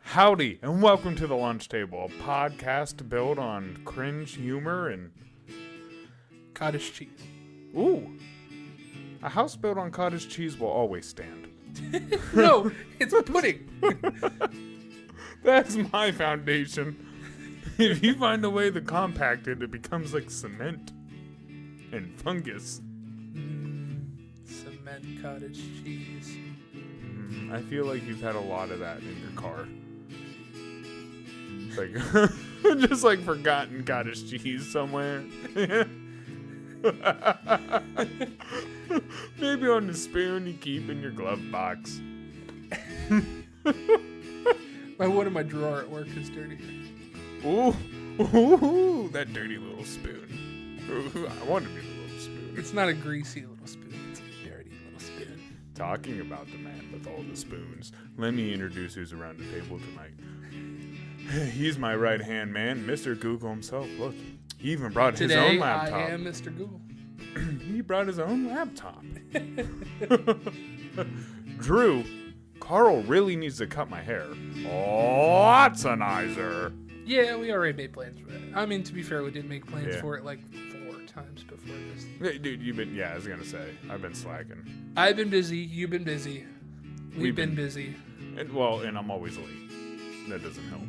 Howdy, and welcome to The Lunch Table, a podcast built on cringe humor and... cottage cheese. Ooh. A house built on cottage cheese will always stand. No, it's pudding. That's my foundation. If you find a way to compact it, it becomes like cement and fungus. Cement cottage cheese. I feel like you've had a lot of that in your car. Like, just like forgotten cottage cheese somewhere. Maybe on the spoon you keep in your glove box. One in my drawer at work is dirty. Ooh, that dirty little spoon. Ooh, I want to be the little spoon. It's not a greasy little spoon. It's a dirty little spoon. Talking about the man with all the spoons, let me introduce who's around the table tonight. He's my right-hand man, Mr. Google himself. Look, he even brought his own laptop. Today I am Mr. Google. He brought his own laptop. Drew, Carl really needs to cut my hair. Watsonizer. Yeah, we already made plans for that. I mean, to be fair, we did make plans for it like 4 times before this. Hey, dude, I was going to say, I've been slacking. I've been busy. You've been busy. We've been busy. And I'm always late. That doesn't help.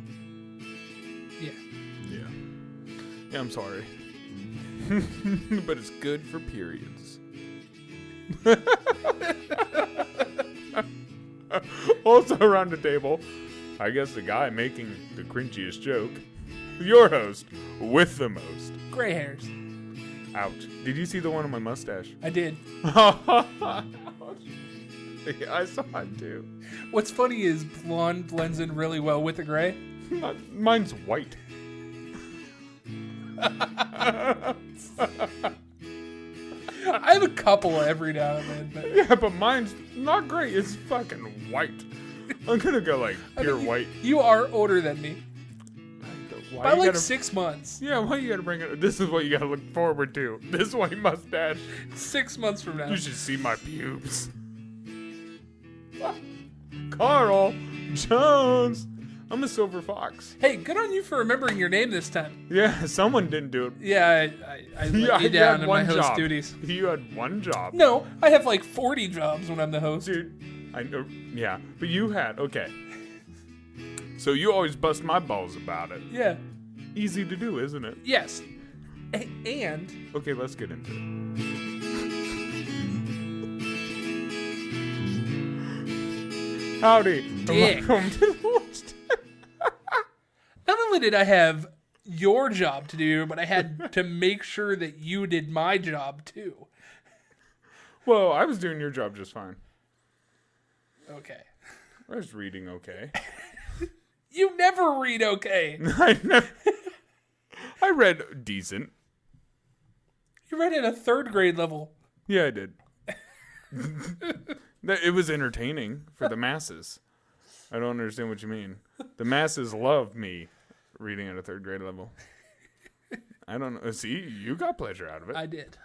Yeah, I'm sorry. But it's good for periods. Also around the table, I guess the guy making the cringiest joke, your host with the most. Gray hairs. Ouch. Did you see the one on my mustache? I did. Yeah, I saw it too. What's funny is blonde blends in really well with the gray. Mine's white. I have a couple every now and then, but Yeah, but mine's not great. It's fucking white. I'm gonna go like pure white. You are older than me Why by you like gotta, 6 months. Yeah, why you gotta bring it? This is what you gotta look forward to. This white mustache. 6 months from now. You should see my pubes. Carl Jones. I'm a silver fox. Hey, good on you for remembering your name this time. Yeah, someone didn't do it. Yeah, I let you down in my host job. duties. You had one job. No, I have like 40 jobs when I'm the host. Dude, I know. Yeah, but you had. Okay. So you always bust my balls about it. Yeah. Easy to do, isn't it? Yes. And Okay, let's get into it. Howdy. Dick. Welcome to the Lunch Table. not only did I have your job to do, but I had to make sure that you did my job too. Well, I was doing your job just fine. Okay. I was reading okay. You never read okay. I read decent. You read at a 3rd grade level. Yeah, I did. It was entertaining for the masses. I don't understand what you mean. The masses love me reading at a 3rd grade level. I don't know. See, you got pleasure out of it. I did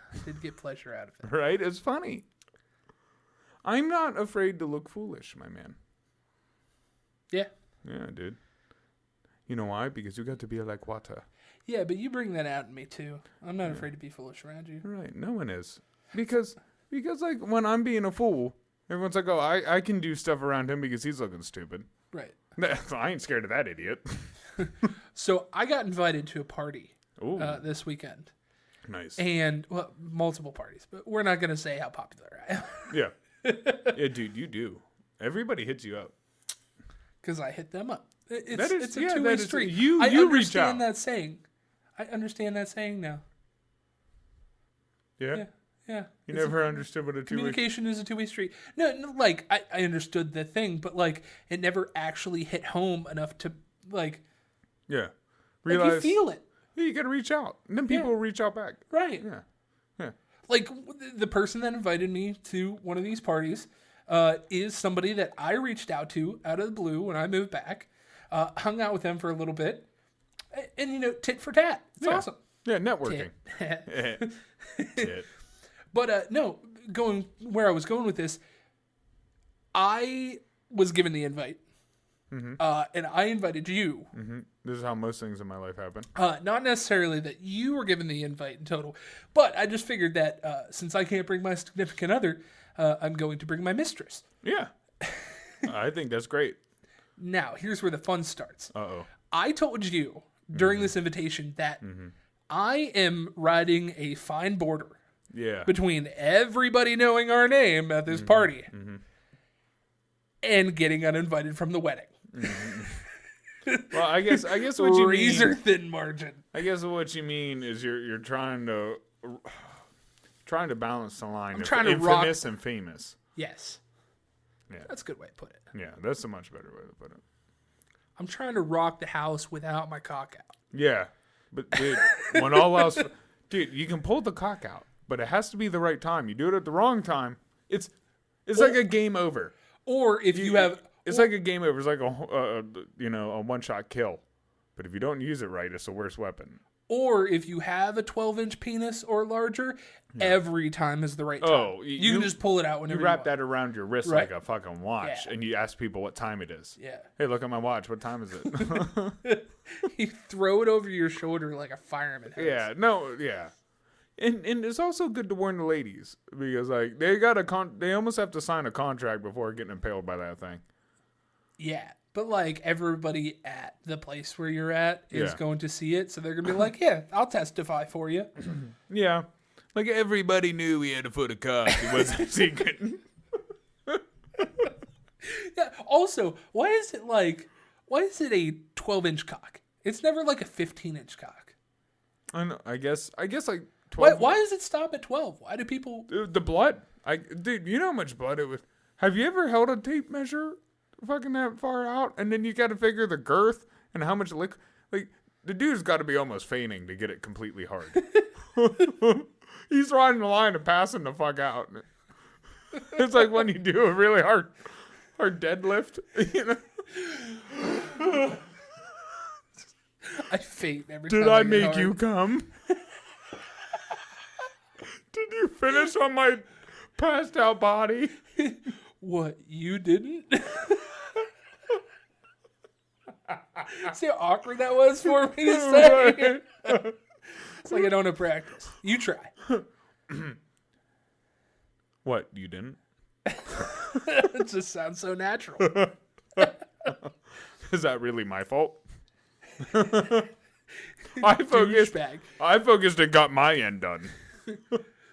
get pleasure out of it. Right? It's funny. I'm not afraid to look foolish, my man. Yeah. Yeah, dude. You know why? Because you got to be like water. Yeah, but you bring that out in me too. I'm not afraid to be foolish around you. Right. No one is. Because like when I'm being a fool, everyone's like, oh, I can do stuff around him because he's looking stupid. Right. I ain't scared of that idiot. So I got invited to a party Ooh. this weekend. Nice. And, well, multiple parties, but we're not going to say how popular I am. Yeah. Yeah, dude, you do. Everybody hits you up. Because I hit them up. It's a two-way street. You I reach out. understand that saying. I understand that saying now. Yeah? Yeah. You never understood what a two-way... Communication is a two-way street. No, like, I understood the thing, but, like, it never actually hit home enough to, like... Yeah. Realize, like, you feel it. Yeah, you got to reach out. And then people will reach out back. Right. Yeah. Like, the person that invited me to one of these parties is somebody that I reached out to out of the blue when I moved back, hung out with them for a little bit, and, tit for tat. It's awesome. Yeah, networking. Tit. But, no, where I was going with this, I was given the invite. and I invited you. This is how most things in my life happen. Not necessarily that you were given the invite in total, but I just figured that since I can't bring my significant other, I'm going to bring my mistress. Yeah. I think that's great. Now, here's where the fun starts. Uh-oh. I told you during this invitation that I am riding a fine border between everybody knowing our name at this party and getting uninvited from the wedding. Well, I guess what you mean. Razor thin margin. I guess what you mean is you're trying to balance the line of infamous and famous. Yes. Yeah. That's a good way to put it. Yeah, that's a much better way to put it. I'm trying to rock the house without my cock out. Yeah. But dude, when all else dude, you can pull the cock out, but it has to be the right time. You do it at the wrong time, it's like a game over. Or if you have It's like a game over. It's like a one-shot kill. But if you don't use it right, it's the worst weapon. Or if you have a 12-inch penis or larger, every time is the right time. Oh, you can just pull it out whenever you wrap that around your wrist like a fucking watch, Yeah. and you ask people what time it is. Yeah. Hey, look at my watch. What time is it? You throw it over your shoulder like a fireman has. Yeah. No. Yeah. And it's also good to warn the ladies because like they almost have to sign a contract before getting impaled by that thing. Yeah, but like everybody at the place where you're at is going to see it, so they're gonna be like, "Yeah, I'll testify for you." Yeah, like everybody knew we had a foot of cock. It wasn't a secret. Yeah. Also, why is it a 12-inch cock? It's never like a 15-inch cock. I know. I guess like 12. Why does it stop at 12? Why do people? The blood. Dude, you know how much blood it was. Have you ever held a tape measure? Fucking that far out, and then you got to figure the girth and how much liquid. Like the dude's got to be almost fainting to get it completely hard. He's riding the line and passing the fuck out. It's like when you do a really hard deadlift. You know? I faint every time. Did I make you come? Did you finish on my passed out body? What, you didn't? See how awkward that was for me to say? It's like I don't have practice. You try. What, you didn't? It just sounds so natural. Is that really my fault? I focused and got my end done.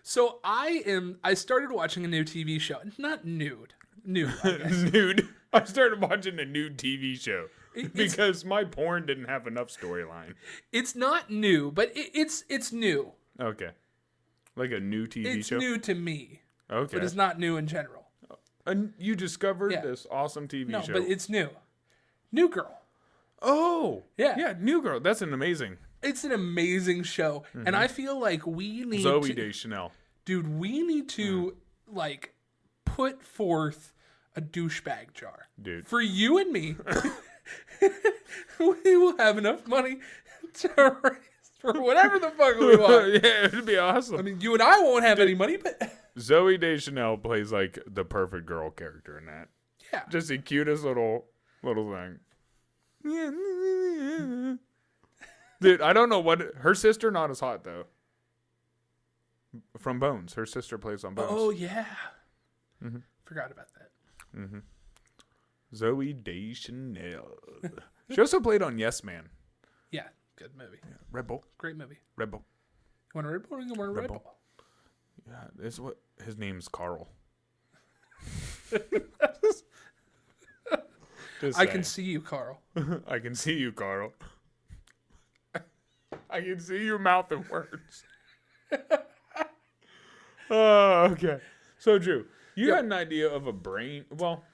So I started watching a new TV show. Not nude. Nude, I guess. Nude. I started watching a nude TV show because my porn didn't have enough storyline. It's not new, but it's new. Okay. Like a new TV show? It's new to me. Okay. But it's not new in general. And you discovered this awesome TV show. No, but it's new. New Girl. Oh. Yeah. Yeah, New Girl. That's an amazing. It's an amazing show. Mm-hmm. And I feel like we need Zooey Deschanel. Dude, we need to put forth a douchebag jar. Dude. For you and me. We will have enough money to raise for whatever the fuck we want. Yeah, it'd be awesome. I mean, you and I won't have any money, but Zooey Deschanel plays like the perfect girl character in that. Yeah. Just the cutest little thing. Dude, I don't know what her sister not as hot though. From Bones, her sister plays on Bones. Oh yeah, forgot about that. Mm-hmm. Zooey Deschanel. She also played on Yes Man. Yeah, good movie. Yeah. Red Bull. Great movie. Red Bull. You want a Red Bull or you want a Red Bull? Yeah, this what his name's Carl. I can see you, Carl. I can see you, Carl. I can see you mouthing words. Oh, okay. So, Drew, you had an idea of a brain. Well,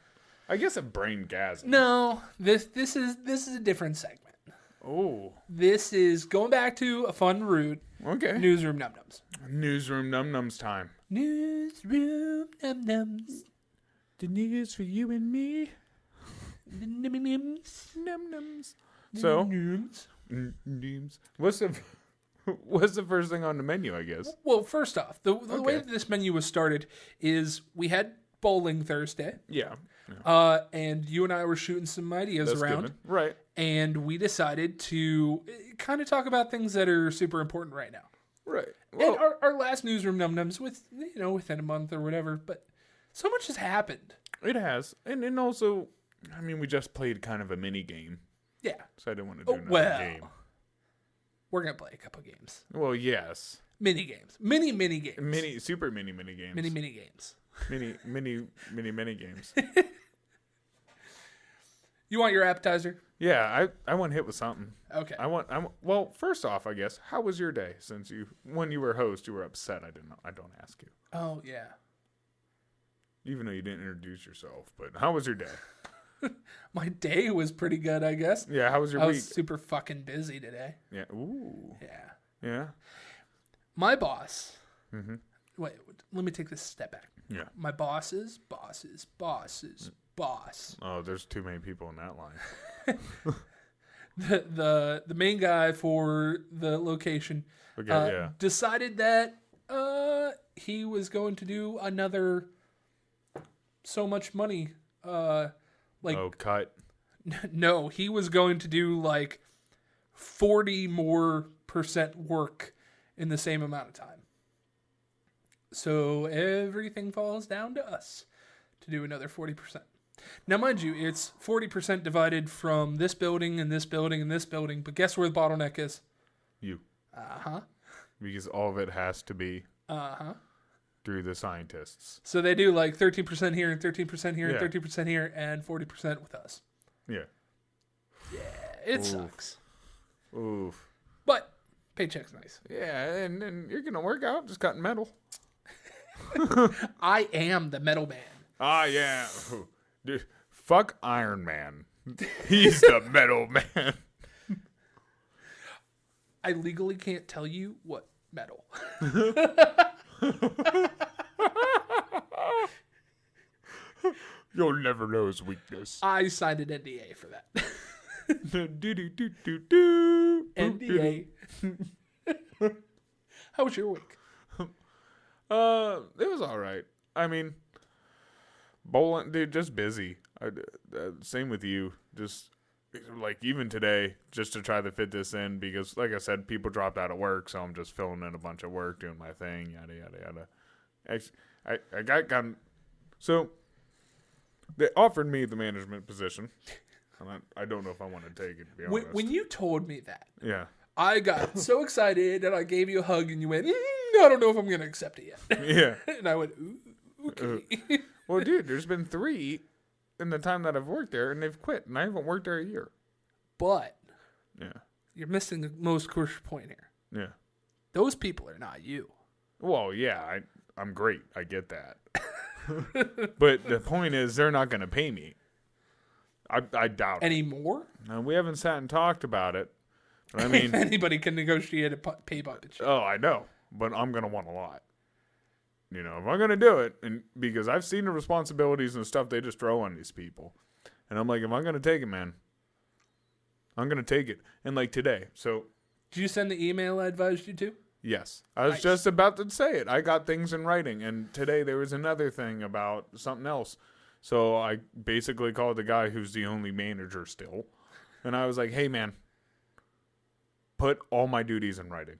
I guess a brain gasm. No, this is a different segment. Oh, this is going back to a fun route. Okay. Newsroom Num Nums. Newsroom Num Nums time. Newsroom Num Nums. The news for you and me. The Num Nums. Num Nums. So, Nums. What's the first thing on the menu, I guess? Well, first off, the way that this menu was started is we had bowling Thursday. Yeah. And you and I were shooting some ideas That's around. good, right. And we decided to kind of talk about things that are super important right now. Right. And Well, our last newsroom num-nums within a month or whatever, but so much has happened. it has. And also, I mean, we just played kind of a mini game. Yeah. So I didn't want to do another game. We're going to play a couple games. Well, yes. Mini games. Mini games. Super mini games. Mini games. Mini games. You want your appetizer? Yeah, I want hit with something. Okay. Well, first off, I guess, how was your day? Since when you were host, you were upset. I don't ask you. Oh, yeah. Even though you didn't introduce yourself, but how was your day? My day was pretty good, I guess. Yeah, how was your I week? was super fucking busy today. Yeah. Ooh. Yeah. Yeah. My boss. Mm-hmm. Wait, let me take this step back. Yeah. My boss's boss. Oh, there's too many people in that line. The main guy for the location decided that he was going to do another so much money. Cut. No, he was going to do like 40% more work in the same amount of time. So everything falls down to us to do another 40%. Now, mind you, it's 40% divided from this building and this building and this building. But guess where the bottleneck is? You. Uh-huh. Because all of it has to be Uh-huh. through the scientists. So they do like 13% here and 13% here Yeah. and 13% here and 40% with us. Yeah. Yeah, it sucks. Oof. But paycheck's nice. Yeah, and you're going to work out just cutting metal. I am the metal man. Ah, yeah. Dude, fuck Iron Man. He's the metal man. I legally can't tell you what metal. You'll never know his weakness. I signed an NDA for that. Do-do-do-do-do. NDA. How was your week? It was all right. I mean, bowling, dude, just busy. Same with you. Just like even today, just to try to fit this in because, like I said, people dropped out of work, so I'm just filling in a bunch of work, doing my thing, yada yada yada. I got so they offered me the management position, and I don't know if I want to take it. To be honest, When you told me that, yeah, I got so excited and I gave you a hug and you went, I don't know if I'm going to accept it yet. yeah. And I went, ooh, okay. Well, dude, there's been 3 in the time that I've worked there, and they've quit, and I haven't worked there a year. But Yeah, you're missing the most crucial point here. yeah. Those people are not you. Well, yeah, I'm great. I get that. But the point is, they're not going to pay me. I doubt it. Anymore? No, we haven't sat and talked about it. But I mean, Anybody can negotiate a pay bump and shit. oh, I know. But I'm going to want a lot. You know, if I'm going to do it, and because I've seen the responsibilities and stuff they just throw on these people. And I'm like, if I'm going to take it, man, I'm going to take it. And like today, so. Did you send the email I advised you to? Yes. I was just about to say it. I got things in writing. And today there was another thing about something else. So I basically called the guy who's the only manager still. And I was like, hey, man, put all my duties in writing.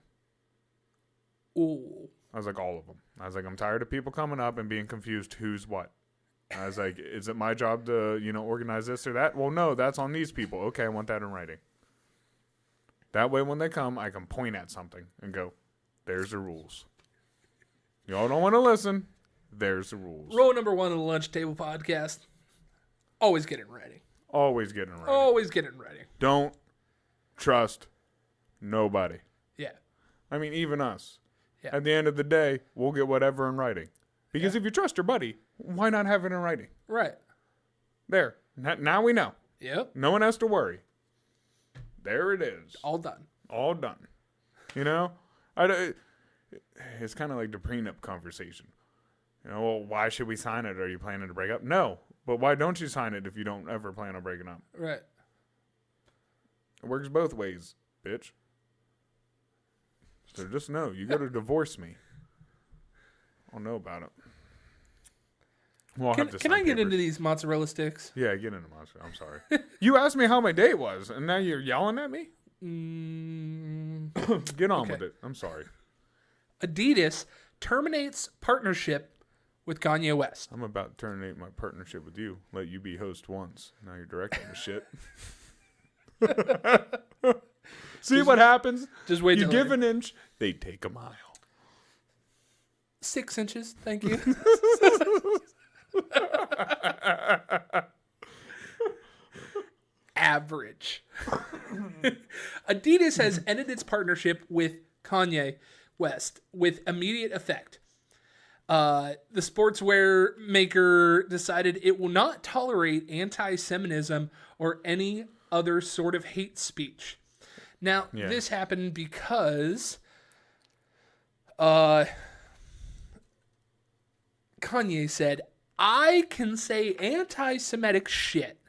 Ooh. I was like, all of them. I was like, I'm tired of people coming up and being confused who's what. I was like, is it my job to, organize this or that? Well, no, that's on these people. Okay, I want that in writing. That way when they come, I can point at something and go, there's the rules. Y'all don't want to listen. There's the rules. Rule number 1 of the Lunch Table Podcast. Always get it in writing. Always get in writing. Always get it in writing. Don't trust nobody. Yeah. I mean, even us. Yeah. At the end of the day, we'll get whatever in writing. Because if you trust your buddy, why not have it in writing? Right. There. Now we know. Yep. No one has to worry. There it is. All done. All done. It's kind of like the prenup conversation. Well, why should we sign it? Are you planning to break up? No. But why don't you sign it if you don't ever plan on breaking up? Right. It works both ways, bitch. So just know, you got to divorce me. I'll know about it. We'll have to Can sign I get into papers. these mozzarella sticks? Yeah, get into monster. I'm sorry. You asked me how my day was, and now you're yelling at me? Get on with it. I'm sorry. Adidas terminates partnership with Kanye West. I'm about to terminate my partnership with you. Let you be host once. Now you're directing the shit. See what happens? Just wait You till give later. an inch, they take a mile. 6 inches, thank you. Average. Adidas has ended its partnership with Kanye West with immediate effect. The sportswear maker decided it will not tolerate anti-Semitism or any other sort of hate speech. Now, this happened because Kanye said, I can say anti-Semitic shit,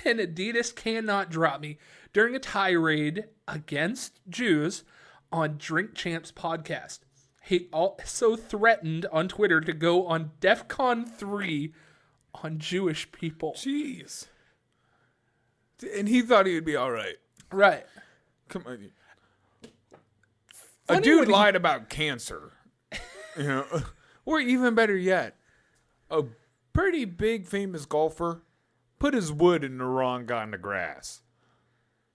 and Adidas cannot drop me during a tirade against Jews on Drink Champs podcast. He also threatened on Twitter to go on DEFCON 3 on Jewish people. Jeez. And he thought he would be all right. Right. Come on. Funny A dude when he- lied about cancer. You know, or even better yet, a pretty big famous golfer put his wood in the wrong guy in the grass.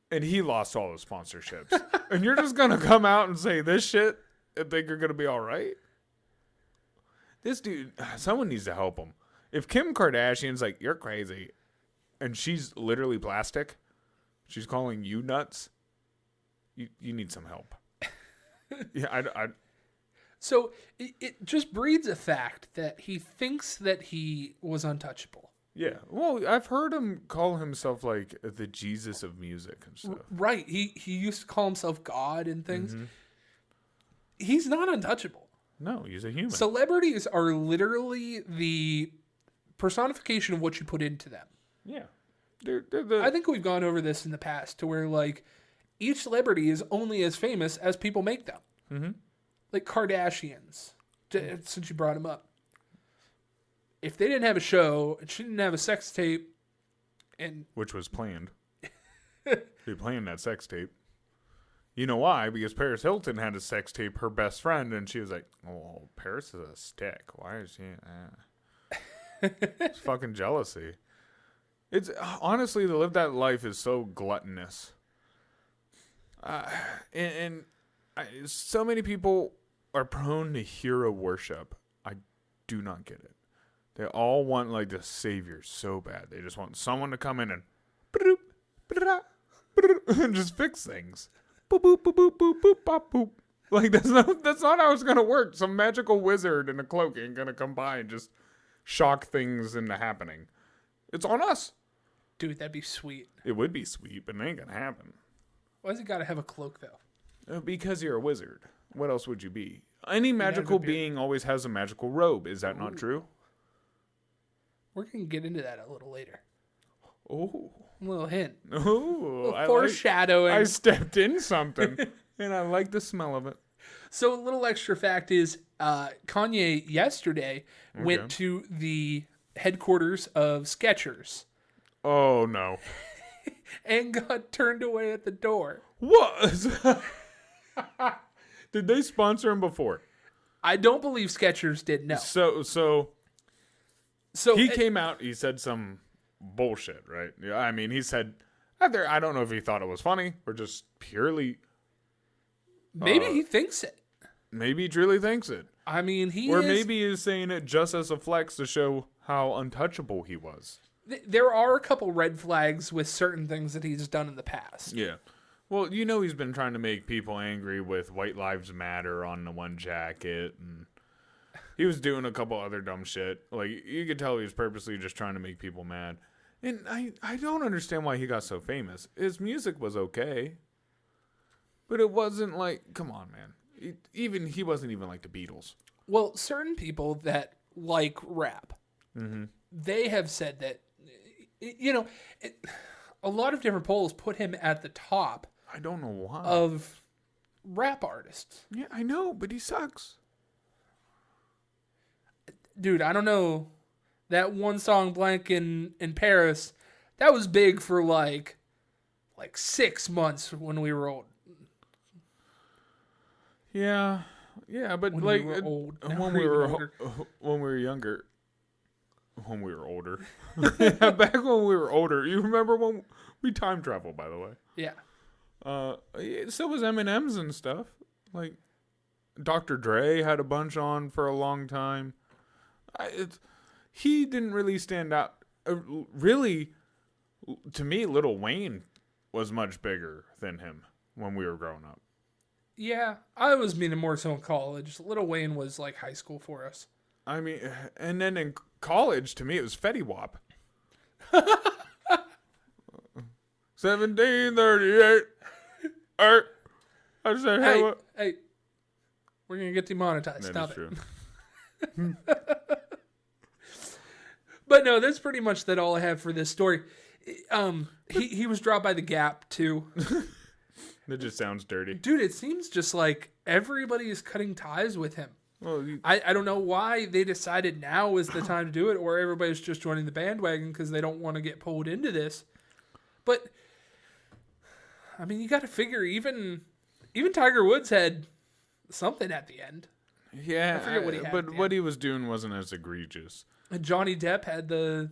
And he lost all his sponsorships. And you're just going to come out and say this shit and think you're going to be all right? This dude, someone needs to help him. If Kim Kardashian's like, you're crazy, and she's literally plastic, she's calling you nuts, you need some help. Yeah, So it just breeds a fact that he thinks that he was untouchable. yeah. Well, I've heard him call himself like the Jesus of music and stuff. Right. He used to call himself God and things. He's not untouchable. No, he's a human. Celebrities are literally the personification of what you put into them. yeah. They're the... I think we've gone over this in the past to where, like, each celebrity is only as famous as people make them. Mm-hmm. Like Kardashians, since you brought them up. If they didn't have a show, and she didn't have a sex tape, and... Which was planned. They planned that sex tape. You know why? Because Paris Hilton had a sex tape, her best friend, and she was like, oh, Paris is a stick. Why is she... It's fucking jealousy. It's honestly, to live that life is so gluttonous. So many people are prone to hero worship. I do not get it. They all want like the savior so bad. They just want someone to come in and and just fix things. Boop boop boop boop boop boop bop, boop. Like that's not how it's gonna work. Some magical wizard in a cloak ain't gonna come by and just shock things into happening. It's on us. Dude, that'd be sweet. It would be sweet, but it ain't gonna happen. Why's it gotta have a cloak, though? Because you're a wizard. What else would you be? Any magical being always has a magical robe. Is that not true? We're gonna get into that a little later. Oh. A little hint. Oh. Foreshadowing. I stepped in something, and I like the smell of it. So a little extra fact is Kanye yesterday went to the headquarters of Skechers Oh, no. and got turned away at the door. What? Did they sponsor him before? I don't believe Skechers did, no. So So he came out, he said some bullshit, right? Yeah, I mean, he said, I don't know if he thought it was funny or just purely... maybe he thinks it. Maybe he truly thinks it. I mean, Or maybe he's saying it just as a flex to show how untouchable he was. There are a couple red flags with certain things that he's done in the past. Yeah. Well, you know he's been trying to make people angry with White Lives Matter on the one jacket, and he was doing a couple other dumb shit. Like, you could tell he was purposely just trying to make people mad. And I don't understand why he got so famous. His music was okay, but it wasn't like, come on, man. He wasn't even like the Beatles. Well, certain people that like rap, they have said that, a lot of different polls put him at the top I don't know why. of rap artists. Yeah, I know, but he sucks. Dude, I don't know that one song Blank in Paris, that was big for like 6 months when we were old. Yeah, but When like we were old. when we were younger, when we were older, yeah, back when we were older. You remember when we time traveled? By the way, Yeah. So was Eminem's and stuff. Like Dr. Dre had a bunch on for a long time. He didn't really stand out. Really, to me, Lil Wayne was much bigger than him when we were growing up. Yeah, I was meaning more so in college. Lil Wayne was like high school for us. I mean, and then in college, to me, it was Fetty Wap. 1738. I said, hey, we're gonna get demonetized. That Stop is it. true. But no, that's pretty much all I have for this story. He was dropped by the Gap too. That just sounds dirty. Dude, it seems just like everybody is cutting ties with him. Well, I don't know why they decided now is the time to do it, or everybody's just joining the bandwagon because they don't want to get pulled into this. But I mean, you got to figure even Tiger Woods had something at the end. yeah, I forget what he had but at the what end. he was doing wasn't as egregious. And Johnny Depp had the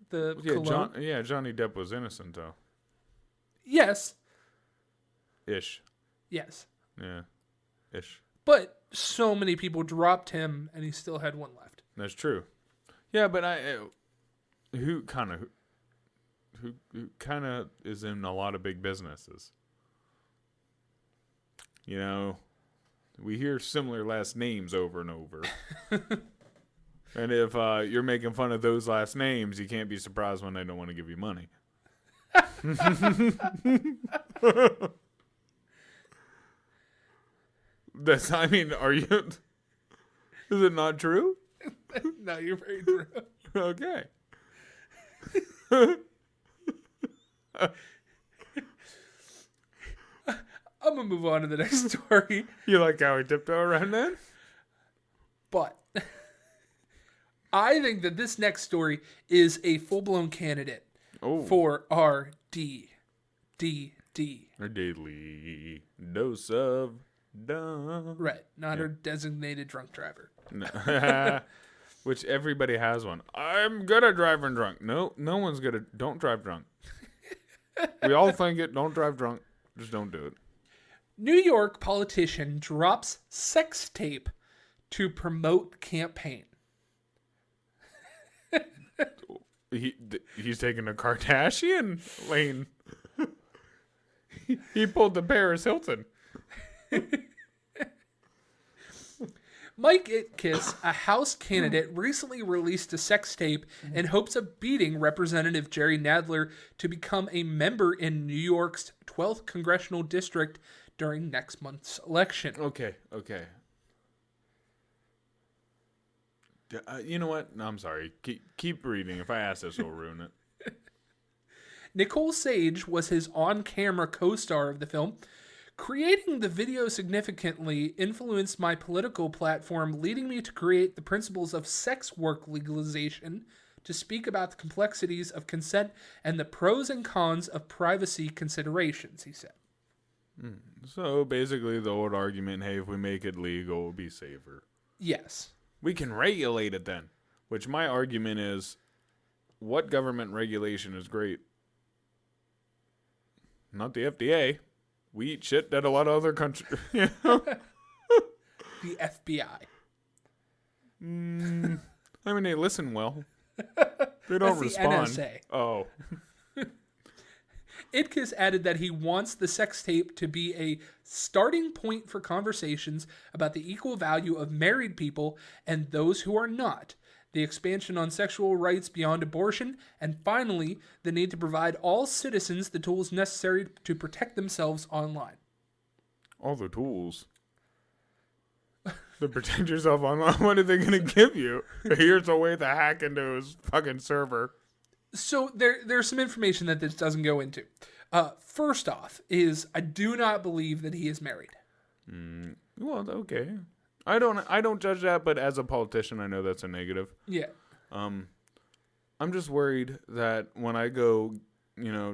cologne. Johnny Depp was innocent though. Yes. Ish. Yes. Yeah. Ish. But so many people dropped him, and he still had one left. That's true. Yeah, but who kind of is in a lot of big businesses. You know, we hear similar last names over and over. And if you're making fun of those last names, you can't be surprised when they don't want to give you money. Are you? Is it not true? No, you're very true. Okay. I'm going to move on to the next story. You like how we tiptoe around that? But I think that this next story is a full-blown candidate for our DDD. Our daily dose of dumb. Right, not our designated drunk driver. No. Which everybody has one. I'm good at driving drunk. No one's good at... Don't drive drunk. We all think it. Don't drive drunk. Just don't do it. New York politician drops sex tape to promote campaign. He's taking a Kardashian lane. He pulled the Paris Hilton. Mike Itkis, a House candidate, recently released a sex tape in hopes of beating Representative Jerry Nadler to become a member in New York's 12th Congressional District during next month's election. Okay. You know what? No, I'm sorry. Keep reading. If I ask this, it'll ruin it. Nicole Sage was his on-camera co-star of the film. Creating the video significantly influenced my political platform, leading me to create the principles of sex work legalization to speak about the complexities of consent and the pros and cons of privacy considerations, he said. So basically the old argument, hey, if we make it legal, it'll be safer. Yes. We can regulate it then. Which my argument is, what government regulation is great? Not the FDA. We eat shit that a lot of other countries... You know? The FBI. I mean, they listen well. They don't respond. The NSA. Oh. Itkis added that he wants the sex tape to be a starting point for conversations about the equal value of married people and those who are not, the expansion on sexual rights beyond abortion, and finally, the need to provide all citizens the tools necessary to protect themselves online. All the tools. To protect yourself online, what are they going to give you? Here's a way to hack into his fucking server. So there's some information that this doesn't go into. First off is I do not believe that he is married. Well, okay. I don't judge that, but as a politician, I know that's a negative. Yeah. I'm just worried that when I go,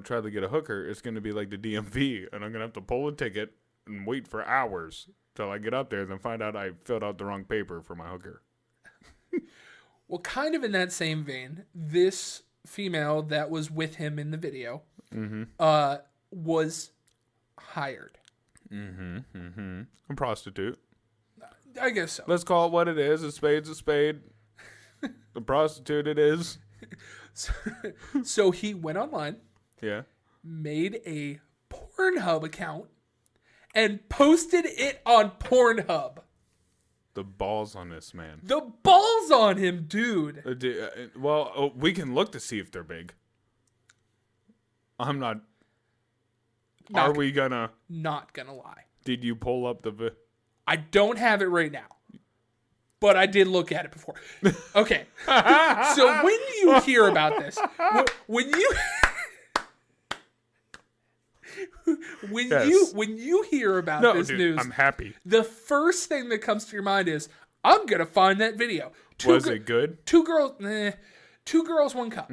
try to get a hooker, it's going to be like the DMV, and I'm going to have to pull a ticket and wait for hours till I get up there, then find out I filled out the wrong paper for my hooker. Well, kind of in that same vein, this female that was with him in the video was hired. A prostitute. I guess so. Let's call it what it is. A spade's a spade. The prostitute it is. So he went online. Yeah. Made a Pornhub account and posted it on Pornhub. The balls on this man. The balls on him, dude. We can look to see if they're big. I'm not. Are we gonna? Not gonna lie. Did you pull up the? I don't have it right now, but I did look at it before. Okay. So when you hear about this, when you hear about this news, I'm happy. The first thing that comes to your mind is, I'm gonna find that video. Was it good? Two girls, one cup.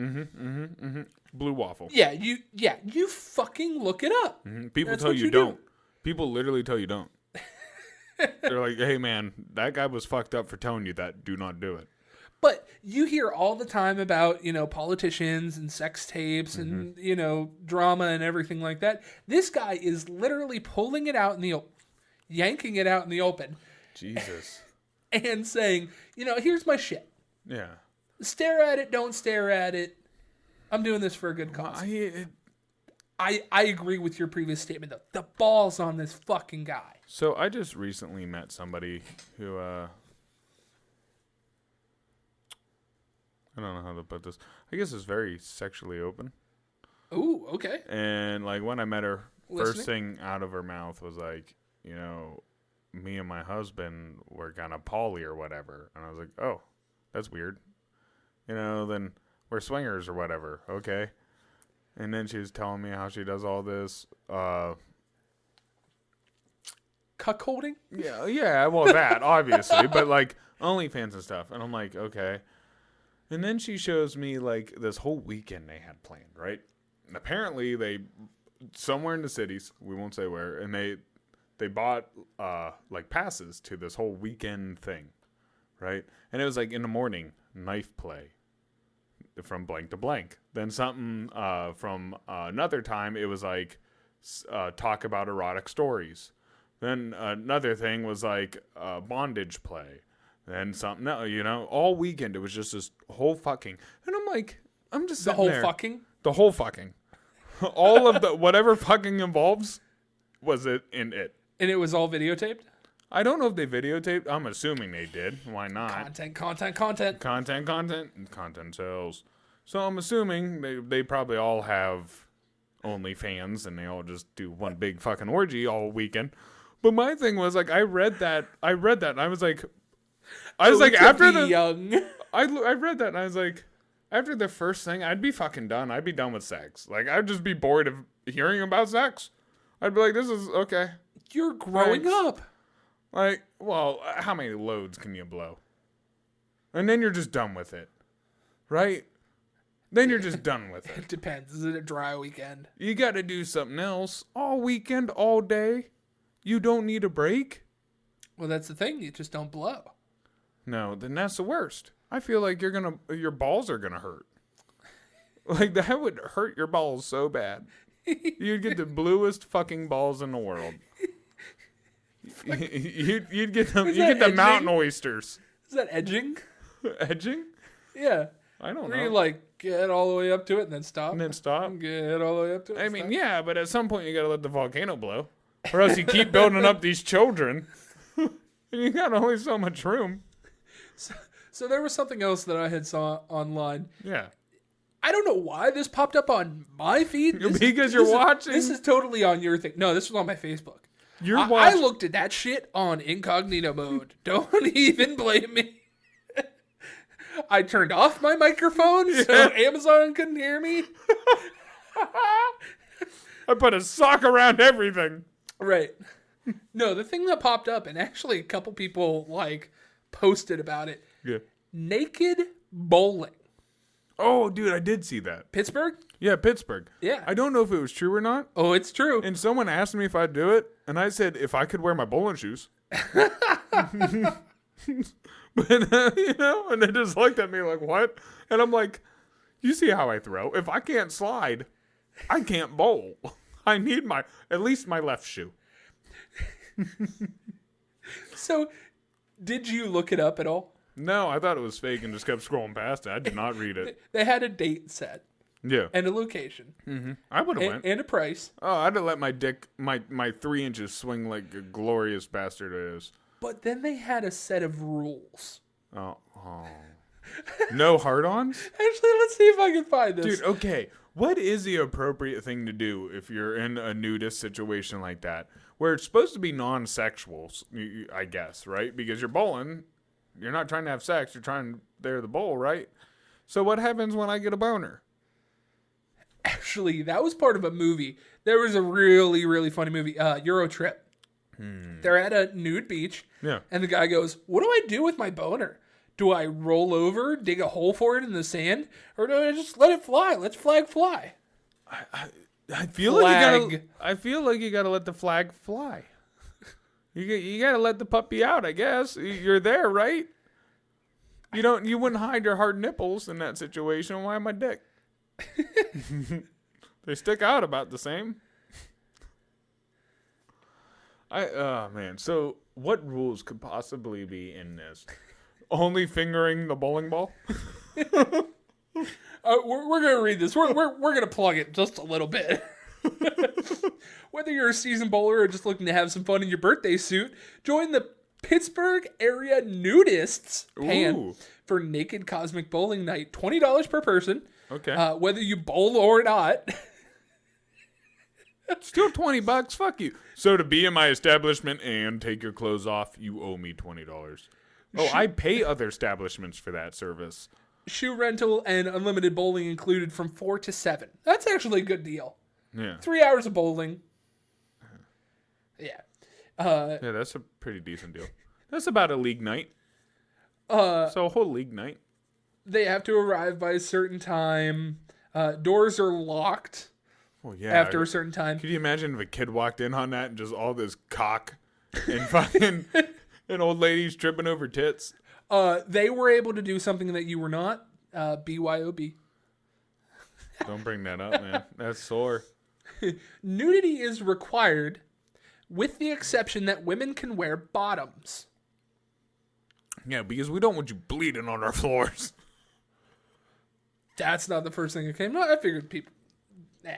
Blue waffle. Yeah, you fucking look it up. People tell you don't. People literally tell you don't. They're like, hey man, that guy was fucked up for telling you that. Do not do it. But you hear all the time about, politicians and sex tapes and, drama and everything like that. This guy is literally pulling it out in the open, yanking it out in the open. Jesus. And saying, here's my shit. Yeah. Stare at it, don't stare at it. I'm doing this for a good cause. I agree with your previous statement, though. The balls on this fucking guy. So I just recently met somebody who, I don't know how to put this. I guess is very sexually open. Ooh, okay. And like when I met her, first thing out of her mouth was like, me and my husband were kind of poly or whatever. And I was like, oh, that's weird. Then we're swingers or whatever. Okay. And then she was telling me how she does all this. Cuckolding? Yeah. Well, that obviously, but like OnlyFans and stuff. And I'm like, okay. And then she shows me like this whole weekend they had planned, right? And apparently they somewhere in the cities, we won't say where, and they bought like passes to this whole weekend thing, right? And it was like in the morning, knife play from blank to blank. Then something from another time, it was like talk about erotic stories. Then another thing was like bondage play. Then something else, all weekend it was just this whole fucking. And I'm like, I'm just sitting there. The whole fucking. All of the, whatever fucking involves was it in it. And it was all videotaped? I don't know if they videotaped. I'm assuming they did. Why not? Content sells. So I'm assuming they probably all have OnlyFans and they all just do one big fucking orgy all weekend. But my thing was like, I read that and I was like after the young. I read that and I was like, after the first thing, I'd be fucking done. I'd be done with sex. Like I'd just be bored of hearing about sex. I'd be like, this is okay. You're growing up. Like, well, how many loads can you blow? And then you're just done with it. Right? Then you're just done with it. It depends. Is it a dry weekend? You got to do something else all weekend, all day. You don't need a break. Well, that's the thing. You just don't blow. No, then that's the worst. I feel like your balls are gonna hurt. Like that would hurt your balls so bad. You'd get the bluest fucking balls in the world. You'd get them. You get the mountain oysters. Is that edging? Edging? Yeah. I don't know. You like get all the way up to it and then stop. And then stop. Get all the way up to it. I mean, yeah, but at some point you gotta let the volcano blow, or else you keep building up these children. And you got only so much room. So there was something else that I had saw online. Yeah. I don't know why this popped up on my feed. Because you're watching. This is totally on your thing. No, this was on my Facebook. I looked at that shit on incognito mode. Don't even blame me. I turned off my microphone so Amazon couldn't hear me. I put a sock around everything. Right. No, the thing that popped up, and actually a couple people posted about it. Yeah. Naked bowling. Oh, dude, I did see that. Pittsburgh? Yeah, Pittsburgh. Yeah. I don't know if it was true or not. Oh, it's true. And someone asked me if I'd do it, and I said if I could wear my bowling shoes. But, and they just looked at me like, what? And I'm like, you see how I throw? If I can't slide, I can't bowl. I need at least my left shoe. So, did you look it up at all? No, I thought it was fake and just kept scrolling past it. I did not read it. They had a date set. Yeah. And a location. Mm-hmm. I would have went. And a price. Oh, I'd have let my dick, my 3 inches swing like a glorious bastard it is. But then they had a set of rules. Oh. No hard-ons? Actually, let's see if I can find this. Dude, okay. What is the appropriate thing to do if you're in a nudist situation like that? Where it's supposed to be non-sexual, I guess, right? Because you're bowling. You're not trying to have sex. You're trying to the bowl, right? So what happens when I get a boner? Actually, that was part of a movie. There was a really, really funny movie, Euro Trip. They're at a nude beach. Yeah. And the guy goes, what do I do with my boner? Do I roll over, dig a hole for it in the sand? Or do I just let it fly? Let's flag fly. I feel like you gotta let the flag fly. You gotta let the puppy out, I guess. You're there, right? You wouldn't hide your hard nipples in that situation. Why my dick? They stick out about the same. Oh man. So what rules could possibly be in this? Only fingering the bowling ball? We're gonna read this. We're gonna plug it just a little bit. Whether you're a seasoned bowler or just looking to have some fun in your birthday suit, join the Pittsburgh area nudists pan for Naked Cosmic Bowling Night. $20 per person. Okay. Whether you bowl or not. Still $20. Fuck you. So to be in my establishment and take your clothes off, you owe me $20. Oh, I pay other establishments for that service. Shoe rental and unlimited bowling included from 4 to 7. That's actually a good deal. Yeah. 3 hours of bowling. Yeah. Yeah, that's a pretty decent deal. That's about a league night. So a whole league night. They have to arrive by a certain time. Doors are locked. Well, yeah. After a certain time. Could you imagine if a kid walked in on that and just all this cock and fucking an old ladies tripping over tits? They were able to do something that you were not. BYOB. Don't bring that up, man. That's sore. Nudity is required, with the exception that women can wear bottoms. Yeah, because we don't want you bleeding on our floors. That's not the first thing that came. No, I figured people. Nah.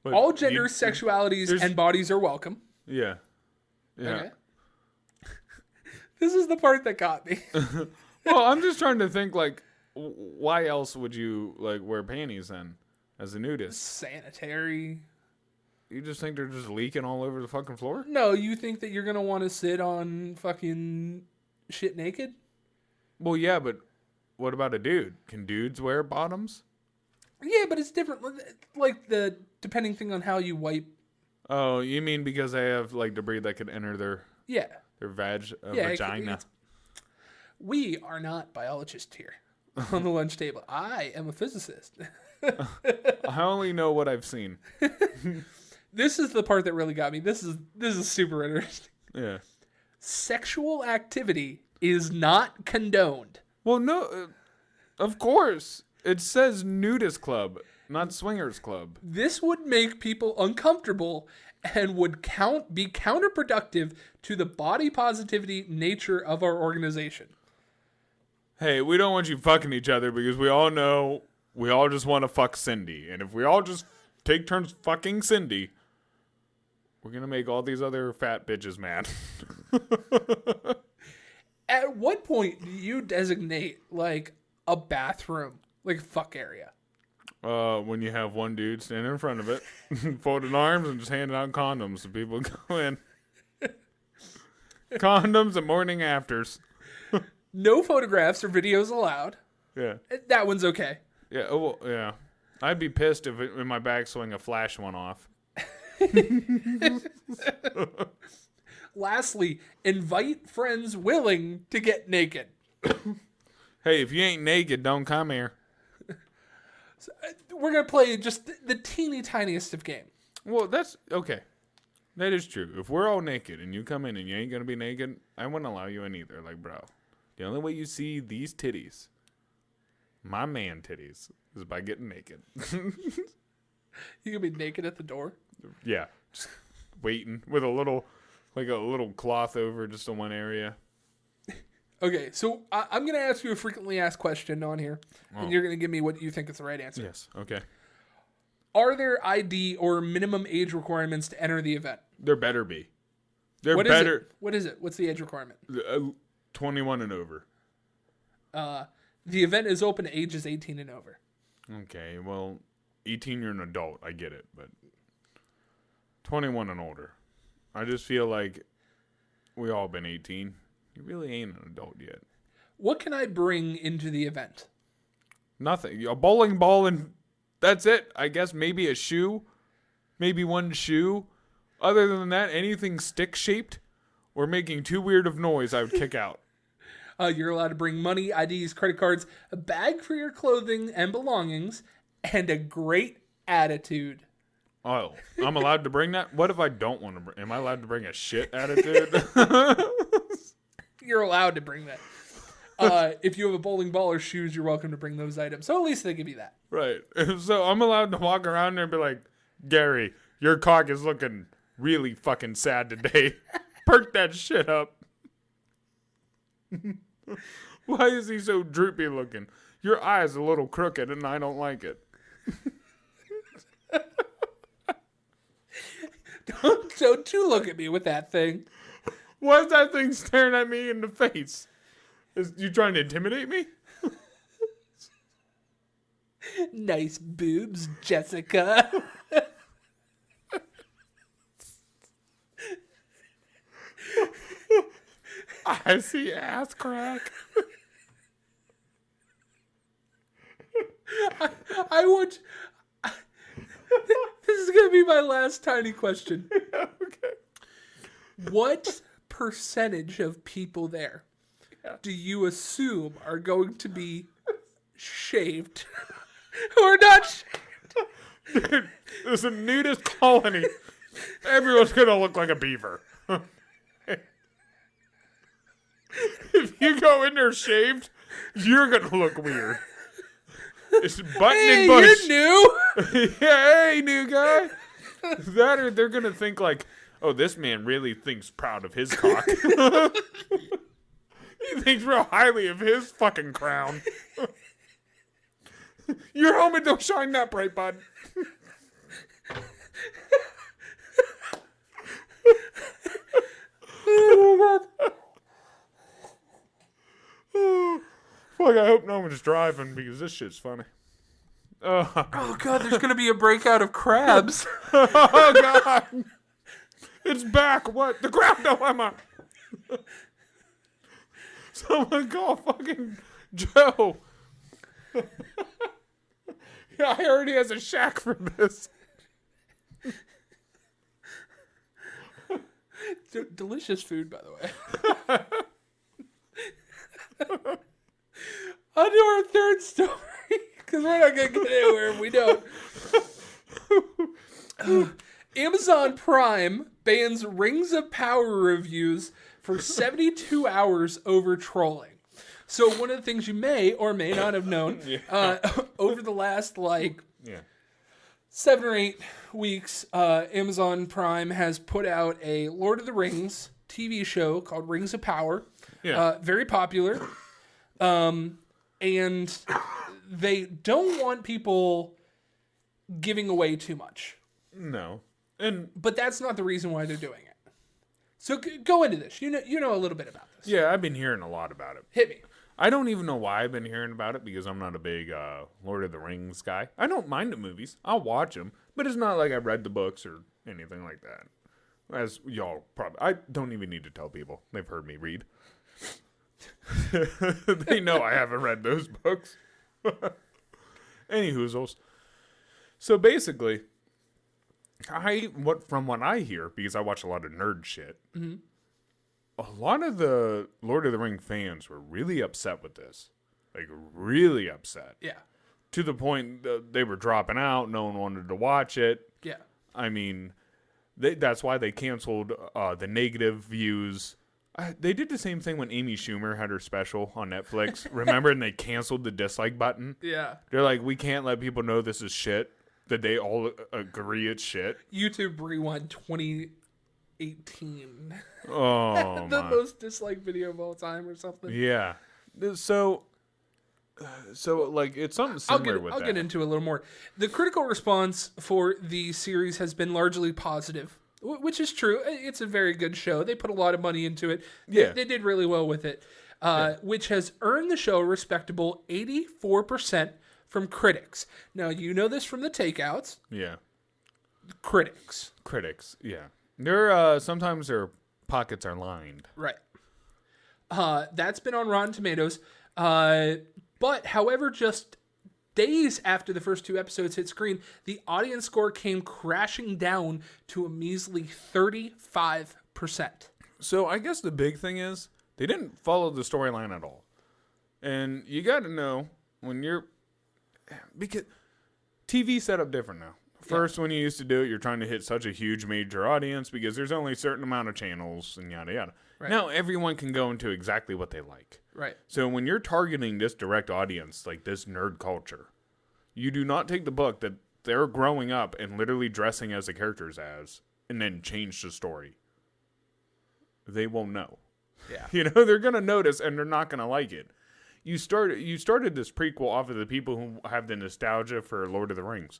But all genders, sexualities, and bodies are welcome. Yeah. Yeah. Okay. This is the part that got me. Well, I'm just trying to think, like, why else would you, like, wear panties then as a nudist? Sanitary. You just think they're just leaking all over the fucking floor? No, you think that you're going to want to sit on fucking shit naked? Well, yeah, but what about a dude? Can dudes wear bottoms? Yeah, but it's different. Like, the depending thing on how you wipe. Oh, you mean because they have, like, debris that could enter their vagina? We are not biologists here on the lunch table. I am a physicist. I only know what I've seen. This is the part that really got me. This is super interesting. Yeah. Sexual activity is not condoned. Well, no, of course. It says nudist club, not swingers club. This would make people uncomfortable and would be counterproductive to the body positivity nature of our organization. Hey, we don't want you fucking each other because we all know we all just want to fuck Cindy. And if we all just take turns fucking Cindy, we're going to make all these other fat bitches mad. At what point do you designate, like, a bathroom, like, fuck area? When you have one dude standing in front of it, folded arms, and just handing out condoms so people go in. Condoms and morning afters. No photographs or videos allowed. Yeah. That one's okay. Yeah. Oh, well, yeah. I'd be pissed if in my backswing a flash went off. Lastly, invite friends willing to get naked. Hey, if you ain't naked, don't come here. So, we're going to play just the teeny tiniest of game. Well, that's okay. That is true. If we're all naked and you come in and you ain't going to be naked, I wouldn't allow you in either. Like, bro, the only way you see these titties, my man titties, is by getting naked. You going to be naked at the door? Yeah. Just waiting with a little cloth over just in one area. Okay, so I'm going to ask you a frequently asked question on here, and you're going to give me what you think is the right answer. Yes, okay. Are there ID or minimum age requirements to enter the event? There better be. What is it? What's the age requirement? 21 and over. The event is open to ages 18 and over. Okay, well, 18 you're an adult. I get it, but 21 and older. I just feel like we all been 18. You really ain't an adult yet. What can I bring into the event? Nothing. A bowling ball and that's it. I guess maybe a shoe. Maybe one shoe. Other than that, anything stick-shaped or making too weird of noise, I would kick out. You're allowed to bring money, IDs, credit cards, a bag for your clothing and belongings, and a great attitude. Oh, I'm allowed to bring that? What if I don't want to bring? Am I allowed to bring a shit attitude? You're allowed to bring that. If you have a bowling ball or shoes, you're welcome to bring those items. So at least they give you that. Right. So I'm allowed to walk around there and be like, Gary, your cock is looking really fucking sad today. Perk that shit up. Why is he so droopy looking? Your eye's a little crooked and I don't like it. Don't you look at me with that thing. Why's that thing staring at me in the face? Is you trying to intimidate me? Nice boobs, Jessica. I see ass crack. I want... This is going to be my last tiny question. Okay. What percentage of people there do you assume are going to be shaved or not shaved? Dude, there's a nudist colony. Everyone's going to look like a beaver. If you go in there shaved, you're going to look weird. It's button and bush. You're new. Yeah, hey, new guy. That or they're going to think like, oh, this man really thinks proud of his cock. He thinks real highly of his fucking crown. You're home and don't shine that bright, bud. Oh, my God. Oh, fuck, I hope no one's driving because this shit's funny. Oh, God, there's going to be a breakout of crabs. Oh, God. It's back. What? The crab dilemma. Someone call fucking Joe. Yeah, he already has a shack for this. Delicious food, by the way. On to our third story, because we're not going to get anywhere if we don't. Amazon Prime bans Rings of Power reviews for 72 hours over trolling. So one of the things you may or may not have known over the last 7 or 8 weeks, Amazon Prime has put out a Lord of the Rings TV show called Rings of Power. Yeah. Very popular. And they don't want people giving away too much. No. But that's not the reason why they're doing it. So go into this. You know a little bit about this. Yeah, I've been hearing a lot about it. Hit me. I don't even know why I've been hearing about it because I'm not a big Lord of the Rings guy. I don't mind the movies. I'll watch them. But it's not like I read the books or anything like that. As y'all probably... I don't even need to tell people. They've heard me read. They know I haven't read those books. Anyhoozles. So basically, from what I hear, because I watch a lot of nerd shit, a lot of the Lord of the Ring fans were really upset with this. Like, really upset. Yeah. to the point that they were dropping out. No one wanted to watch it. Yeah. I mean, that's why they canceled the negative views. They did the same thing when Amy Schumer had her special on Netflix. Remember? And they canceled the dislike button. Yeah. They're like, we can't let people know this is shit. That they all agree it's shit. YouTube Rewind 2018. Oh, The most disliked video of all time or something. Yeah. So like, it's something similar with that. I'll get into a little more. The critical response for the series has been largely positive, which is true. It's a very good show. They put a lot of money into it. Yeah. They did really well with it, which has earned the show a respectable 84% from critics. Now, you know this from the takeouts. Yeah. Critics, yeah. They're sometimes their pockets are lined. right. That's been on Rotten Tomatoes. But, however, just days after the first 2 episodes hit screen, the audience score came crashing down to a measly 35%. So I guess the big thing is they didn't follow the storyline at all. And you got to know when you're... Because TV's set up different now. First, when you used to do it, you're trying to hit such a huge major audience because there's only a certain amount of channels and yada yada. Right. Now, everyone can go into exactly what they like. Right. So when you're targeting this direct audience, like this nerd culture, you do not take the book that they're growing up and literally dressing as the characters as, and then change the story. They won't know. Yeah. You know, they're going to notice and they're not going to like it. You started this prequel off of the people who have the nostalgia for Lord of the Rings.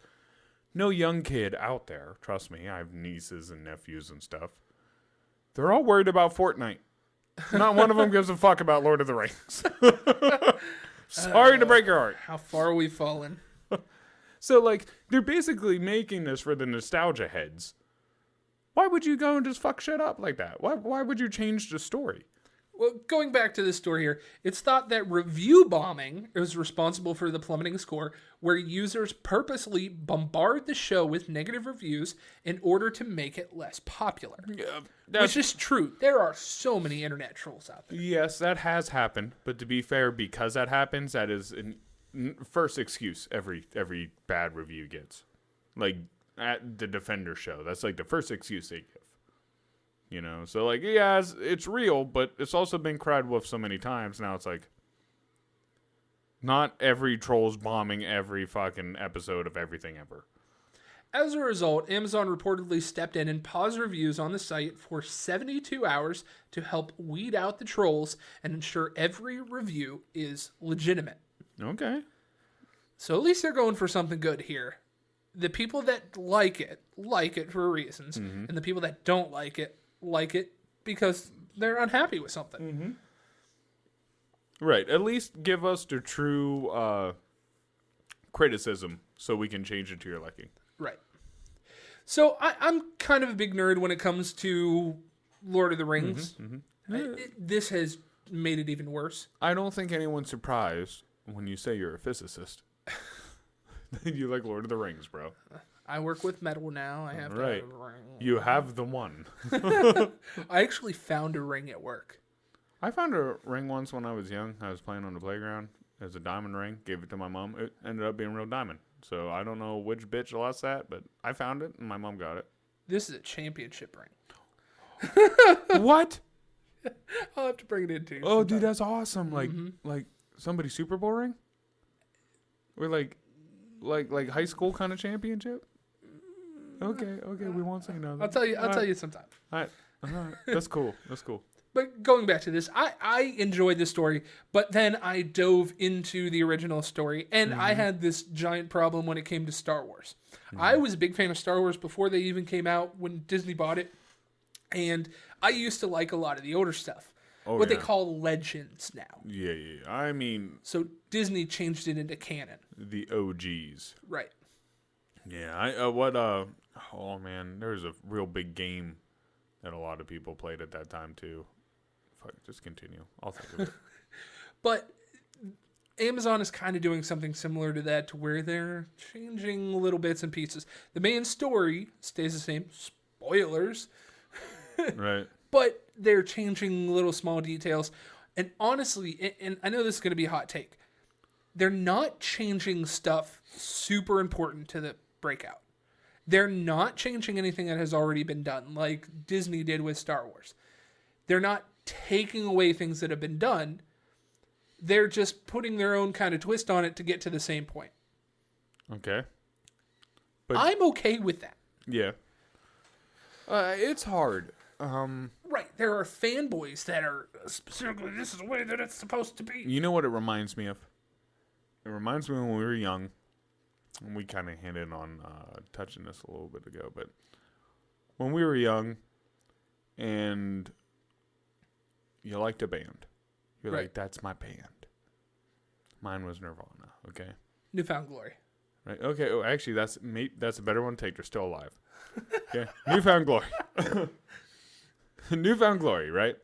No young kid out there, trust me, I have nieces and nephews and stuff. They're all worried about Fortnite. Not one of them gives a fuck about Lord of the Rings. Sorry to break your heart. How far we've fallen. So, like, they're basically making this for the nostalgia heads. Why would you go and just fuck shit up like that? Why would you change the story? Well, going back to this story here, it's thought that review bombing is responsible for the plummeting score, where users purposely bombard the show with negative reviews in order to make it less popular. Yeah, which is true. There are so many internet trolls out there. Yes, that has happened. But to be fair, because that happens, that is an first excuse every bad review gets. Like, at the Defender show, that's like the first excuse they give. You know, so like, yeah, it's real, but it's also been cried wolf so many times. Now it's like, not every troll's bombing every fucking episode of everything ever. As a result, Amazon reportedly stepped in and paused reviews on the site for 72 hours to help weed out the trolls and ensure every review is legitimate. Okay. So at least they're going for something good here. The people that like it for reasons, and the people that don't like it because they're unhappy with something. Mm-hmm. Right. At least give us the true criticism so we can change it to your liking. Right. So I'm kind of a big nerd when it comes to Lord of the Rings. This has made it even worse. I don't think anyone's surprised when you say you're a physicist. You like Lord of the Rings, bro. I work with metal now. I have to have a ring. You have the one. I actually found a ring at work. I found a ring once when I was young. I was playing on the playground. It was a diamond ring. Gave it to my mom. It ended up being a real diamond. So I don't know which bitch lost that, but I found it and my mom got it. This is a championship ring. What? I'll have to bring it in too. Oh, dude, that's awesome. Like somebody's Super Bowl ring? Or like high school kind of championship? Okay, we won't say no. I'll tell you sometime. All right. That's cool. But going back to this, I enjoyed this story, but then I dove into the original story, and I had this giant problem when it came to Star Wars. I was a big fan of Star Wars before they even came out when Disney bought it, and I used to like a lot of the older stuff. What they call legends now. Yeah. I mean... So Disney changed it into canon. The OGs. Right. Yeah, oh man, there was a real big game that a lot of people played at that time too. Fuck, just continue. I'll think of it. But Amazon is kind of doing something similar to that, to where they're changing little bits and pieces. The main story stays the same. Spoilers. Right. But they're changing little small details. And honestly, and I know this is going to be a hot take, they're not changing stuff super important to the breakout. They're not changing anything that has already been done, like Disney did with Star Wars. They're not taking away things that have been done. They're just putting their own kind of twist on it to get to the same point. Okay. But I'm okay with that. yeah. It's hard. Right. There are fanboys that are specifically, this is the way that it's supposed to be. You know what it reminds me of? It reminds me when we were young. And we kind of hinted on touching this a little bit ago. But when we were young and you liked a band. You're Right. like, that's my band. Mine was Nirvana. Okay. Newfound Glory. Right. Okay. Oh, actually, that's a better one to take. They're still alive. Okay. Newfound Glory. Newfound Glory. Right.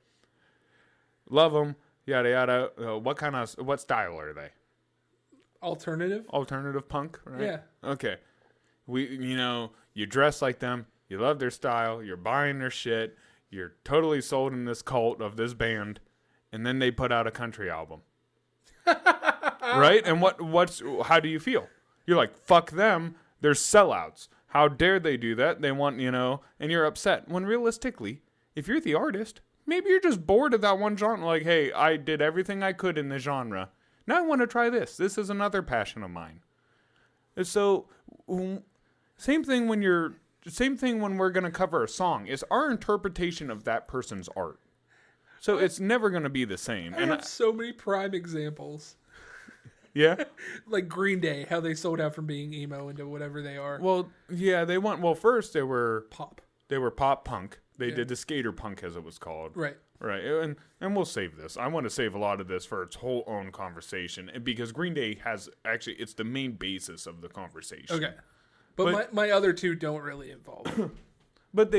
Love them. Yada yada. What style are they? Alternative. Alternative punk. Right. Yeah. Okay. You dress like them. You love their style. You're buying their shit. You're totally sold in this cult of this band, and then they put out a country album. Right? And how do you feel? You're like, fuck them. They're sellouts. How dare they do that? They want, and you're upset. When realistically, if you're the artist, maybe you're just bored of that one genre. Like, hey, I did everything I could in the genre. Now I want to try this. This is another passion of mine. And so, same thing when we're going to cover a song. It's our interpretation of that person's art. So it's never going to be the same. I have so many prime examples. Yeah? Like Green Day, how they sold out from being emo into whatever they are. Well, yeah, first they were Pop. They were pop punk. They did the skater punk, as it was called. Right. Right. And we'll save this. I want to save a lot of this for its whole own conversation. Because Green Day it's the main basis of the conversation. Okay. But my other two don't really involve. But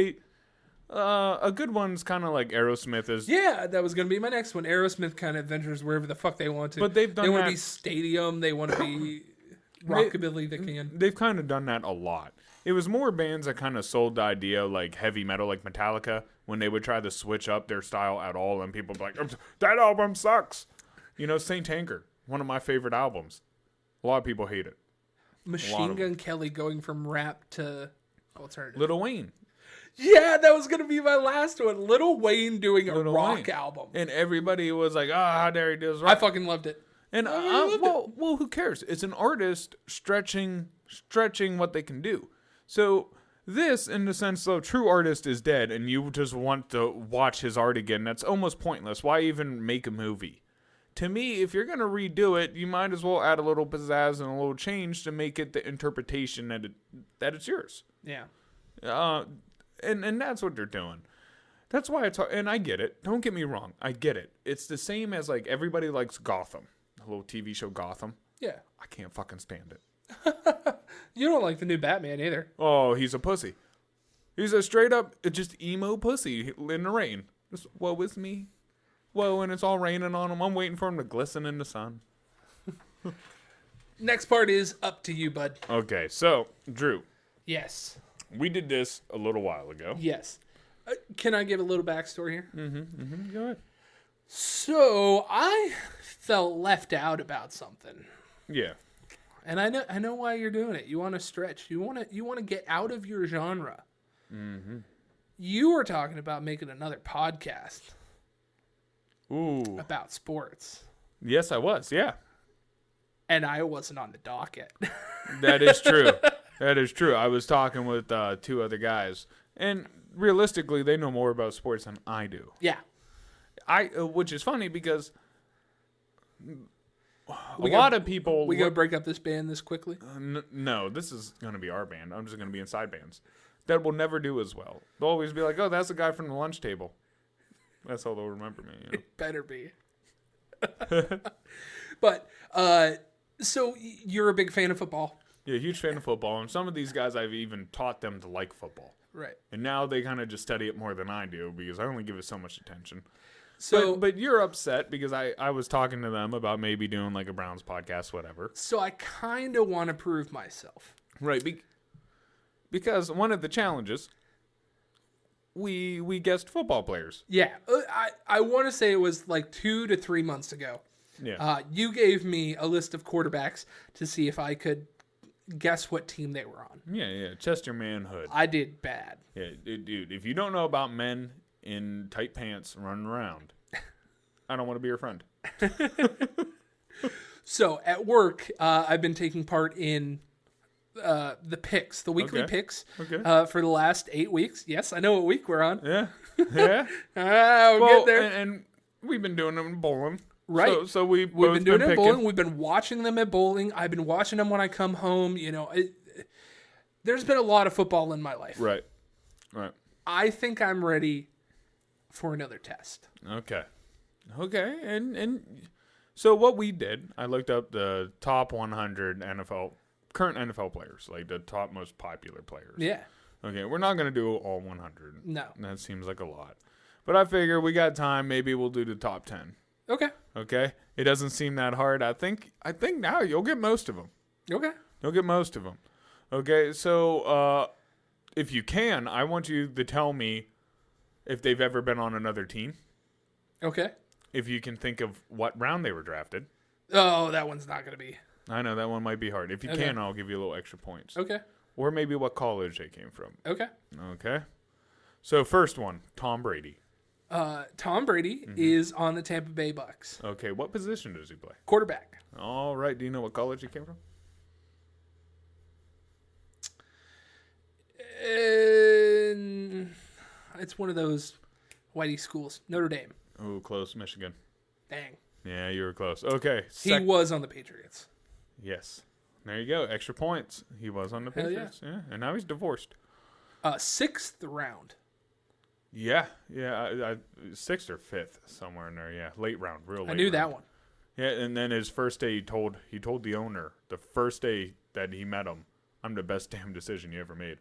a good one's kind of like Aerosmith is. Yeah, that was going to be my next one. Aerosmith kind of ventures wherever the fuck they want to. But they want to be stadium. They want to be rockabilly. They can. They've kind of done that a lot. It was more bands that kind of sold the idea, like heavy metal, like Metallica, when they would try to switch up their style at all, and people would be like, that album sucks. Saint Anger, one of my favorite albums. A lot of people hate it. Machine Gun Kelly going from rap to alternative. Lil Wayne. Yeah, that was going to be my last one. Lil Wayne doing a rock album. And everybody was like, how dare he do this rock? I fucking loved it. And well, who cares? It's an artist stretching what they can do. So this, in the sense, though, true artist is dead, and you just want to watch his art again. That's almost pointless. Why even make a movie? To me, if you're going to redo it, you might as well add a little pizzazz and a little change to make it the interpretation that it's yours. Yeah. And that's what they're doing. That's why it's hard. And I get it. Don't get me wrong. I get it. It's the same as, like, everybody likes Gotham. The little TV show Gotham. Yeah. I can't fucking stand it. You don't like the new Batman either. Oh, he's a pussy. He's a straight up, just emo pussy in the rain. Just, woe is me. Whoa, and it's all raining on him. I'm waiting for him to glisten in the sun. Next part is up to you, bud. Okay, so, Drew. Yes. We did this a little while ago. Yes. Can I give a little backstory here? Go ahead. So, I felt left out about something. Yeah. And I know why you're doing it. You want to stretch. You want to get out of your genre. Mm-hmm. You were talking about making another podcast. Ooh. About sports. Yes, I was. Yeah. And I wasn't on the docket. That is true. That is true. I was talking with two other guys, and realistically, they know more about sports than I do. Yeah. Which is funny because a lot of people. We gonna break up this band this quickly? No, this is gonna be our band. I'm just gonna be in side bands that will never do as well. They'll always be like, "Oh, that's the guy from the lunch table." That's how they'll remember me. It better be. But so you're a big fan of football? Yeah, huge fan of football, and some of these guys I've even taught them to like football. Right. And now they kind of just study it more than I do because I only give it so much attention. So, but you're upset because I was talking to them about maybe doing like a Browns podcast, whatever. So I kind of want to prove myself. Right. Because one of the challenges, we guessed football players. Yeah. I want to say it was like 2 to 3 months ago. Yeah. You gave me a list of quarterbacks to see if I could guess what team they were on. Yeah. Chester manhood. I did bad. Yeah, dude. If you don't know about men in tight pants running around, I don't want to be your friend. So at work, I've been taking part in the picks, the weekly picks for the last 8 weeks. Yes, I know what week we're on. Yeah. We'll get there. And we've been doing them in bowling. Right. So we've been doing it at picking. bowling. We've been watching them at bowling. I've been watching them when I come home. There's been a lot of football in my life. Right. I think I'm ready for another test. Okay. And so what we did, I looked up the top 100 current NFL players, like the top most popular players. Yeah. Okay, we're not going to do all 100. No. That seems like a lot. But I figure we got time. Maybe we'll do the top 10. Okay. It doesn't seem that hard. I think now you'll get most of them. Okay. You'll get most of them. Okay, so if you can, I want you to tell me if they've ever been on another team. Okay. If you can think of what round they were drafted. Oh, that one's not going to be. I know, that one might be hard. If you can, I'll give you a little extra points. Okay. Or maybe what college they came from. Okay. So first one, Tom Brady. Tom Brady is on the Tampa Bay Bucks. Okay, what position does he play? Quarterback. All right, do you know what college he came from? It's one of those whitey schools. Notre Dame. Oh, close, Michigan. Dang. Yeah, you were close. Okay. He was on the Patriots. Yes. There you go. Extra points. He was on the Patriots. Yeah. And now he's divorced. 6th round. Yeah. I 6th or 5th, somewhere in there. Yeah. Late round. Real late I knew round. that one. Yeah, and then his first day he told the owner, the first day that he met him, I'm the best damn decision you ever made.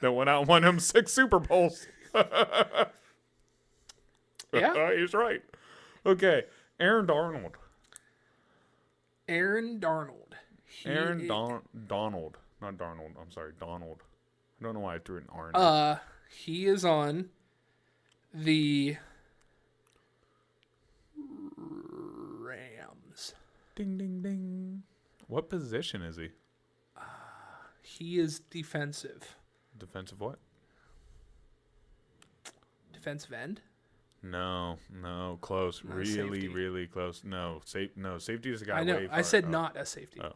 That went out and won him 6 Super Bowls. Yeah. He's right. Okay. Aaron Darnold. Donald. Not Darnold. I'm sorry, Donald. I don't know why I threw an R in there. He is on the Rams. Ding, ding, ding. What position is he? He is defensive. Defensive what? Defensive end? No, close. Not Really, safety. really close. No, safety is a guy I know. way far. I said not a safety. Oh.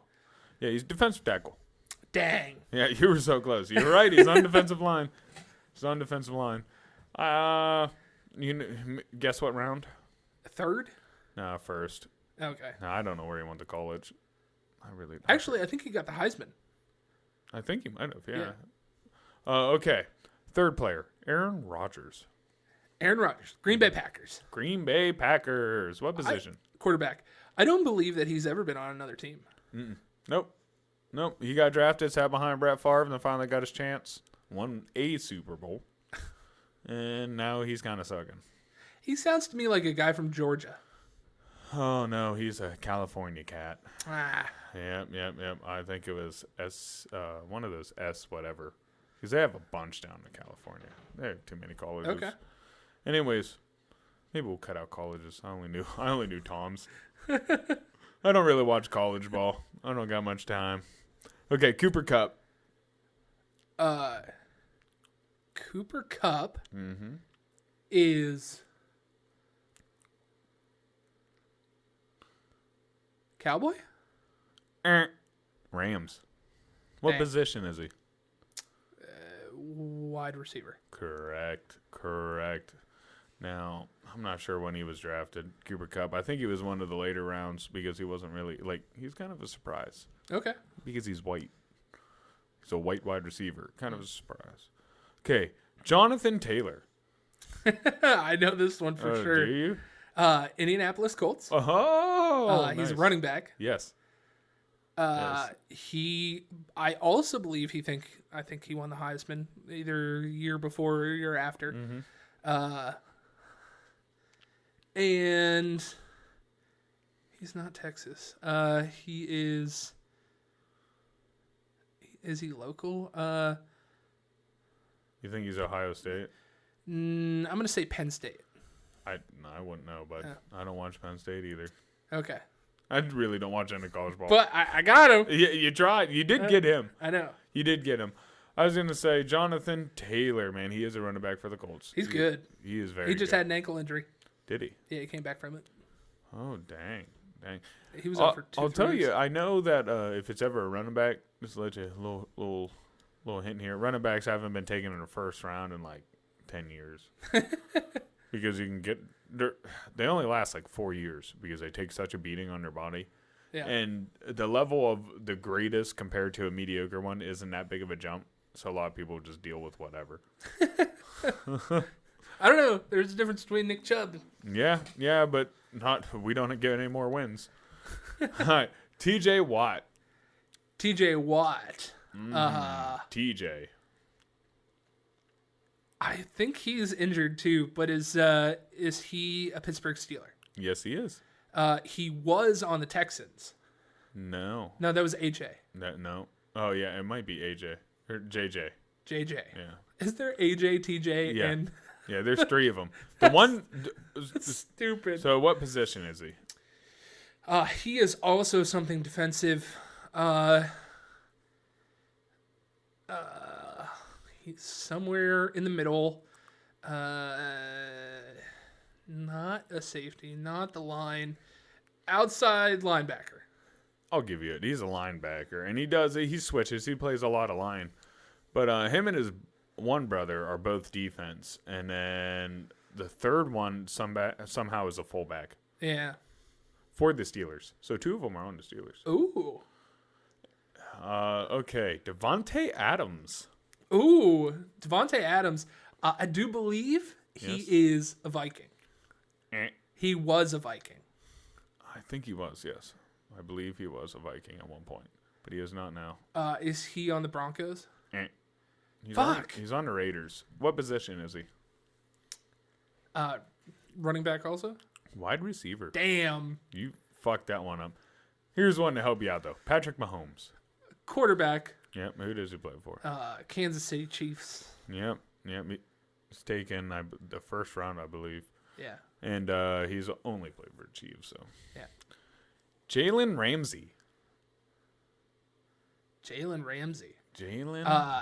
Yeah, he's defensive tackle. Dang. Yeah, you were so close. You're right. He's on defensive line. Guess what round? 3rd? No, first. Okay. No, I don't know where he went to college. Actually, I think he got the Heisman. I think he might have, yeah. Okay. 3rd player, Aaron Rodgers. Aaron Rodgers, Green Bay Packers. Green Bay Packers. What position? Quarterback. I don't believe that he's ever been on another team. Nope. He got drafted, sat behind Brett Favre, and then finally got his chance. Won a Super Bowl. And now he's kind of sucking. He sounds to me like a guy from Georgia. Oh, no, he's a California cat. Ah. Yep. I think it was one of those S whatever. Because they have a bunch down in California. There are too many colleges. Okay. Anyways, maybe we'll cut out colleges. I only knew Tom's. I don't really watch college ball. I don't got much time. Okay, Cooper Kupp. Cooper Kupp is Cowboy? Rams. What Dang. position is he? Wide receiver. Correct. Now, I'm not sure when he was drafted, Cooper Kupp. I think he was one of the later rounds because he wasn't really, he's kind of a surprise. Okay. Because he's white. He's a white wide receiver. Kind of a surprise. Okay, Jonathan Taylor. I know this one for sure. Do you? Indianapolis Colts. Oh, He's nice. a running back. Yes. I also believe I think he won the Heisman either year before or year after. And he's not Texas. He is he local? You think he's Ohio State? I'm going to say Penn State. I wouldn't know, but Oh. I don't watch Penn State either. Okay. I really don't watch any college ball. But I got him. You tried. You did get him. I know. You did get him. I was going to say Jonathan Taylor, man. He is a running back for the Colts. He's good. He is very He just good. had an ankle injury. Did he? Yeah, he came back from it. Oh, dang. He was out for 2 I'll tell weeks. you, I know that if it's ever a running back, just to let you a little hint here. Running backs haven't been taken in the first round in like 10 years. Because you can get... They only last like 4 years because they take such a beating on their body. Yeah. And the level of the greatest compared to a mediocre one isn't that big of a jump. So a lot of people just deal with whatever. I don't know. There's a difference between Nick Chubb. Yeah, but we don't get any more wins. All right, TJ Watt. TJ Watt. TJ. I think he's injured too, but is he a Pittsburgh Steeler? Yes, he is. He was on the Texans. No, No, that was AJ. no. Oh yeah, it might be AJ or JJ. JJ. Yeah, Is there AJ, TJ, Yeah. and yeah. There's 3 of them. The one. stupid? So what position is he? He is also something defensive. He's somewhere in the middle. Not a safety, not the line. Outside linebacker. I'll give you it. He's a linebacker, and he switches. He plays a lot of line, but him and his one brother are both defense, and then the third one somehow is a fullback Yeah. for the Steelers. So 2 of them are on the Steelers. Ooh. Okay, Devontae Adams. Ooh. Devontae Adams. I do believe he Yes. is a Viking. Eh. He was a Viking. I think he was. Yes, I believe he was a Viking at one point, but he is not now. Is he on the Broncos? Eh. He's Fuck. He's on the Raiders. What position is he? Running back also? Wide receiver. Damn. You fucked that one up. Here's one to help you out though. Patrick Mahomes. Quarterback. Yep. Who does he play for? Kansas City Chiefs. Yep. He's taken the first round, I believe. Yeah. And he's only played for the Chiefs. So. Yeah. Jalen Ramsey. Jalen Ramsey.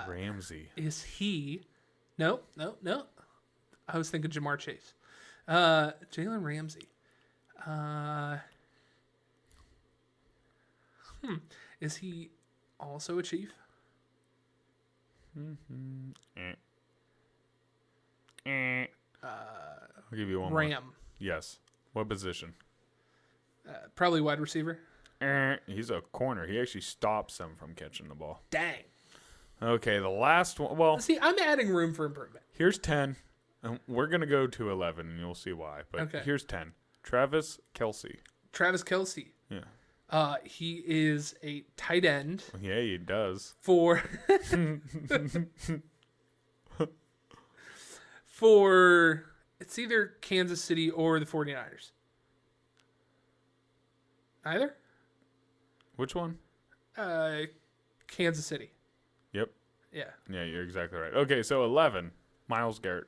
Ramsey. Is he? No. I was thinking Jamar Chase. Jalen Ramsey. Is he also a Chief? I'll give you one more. Ram. Yes. What position? Probably wide receiver. He's a corner. He actually stops them from catching the ball. Dang. Okay, the last one. Well, See, I'm adding room for improvement. here's 10. And we're going to go to 11, and you'll see why. But Okay. here's 10. Travis Kelce. Travis Kelce. Yeah. He is a tight end Yeah, he does. for it's either Kansas City or the 49ers. Either? Which one? Kansas City. Yep. Yeah. Yeah, you're exactly right. Okay, so 11. Myles Garrett.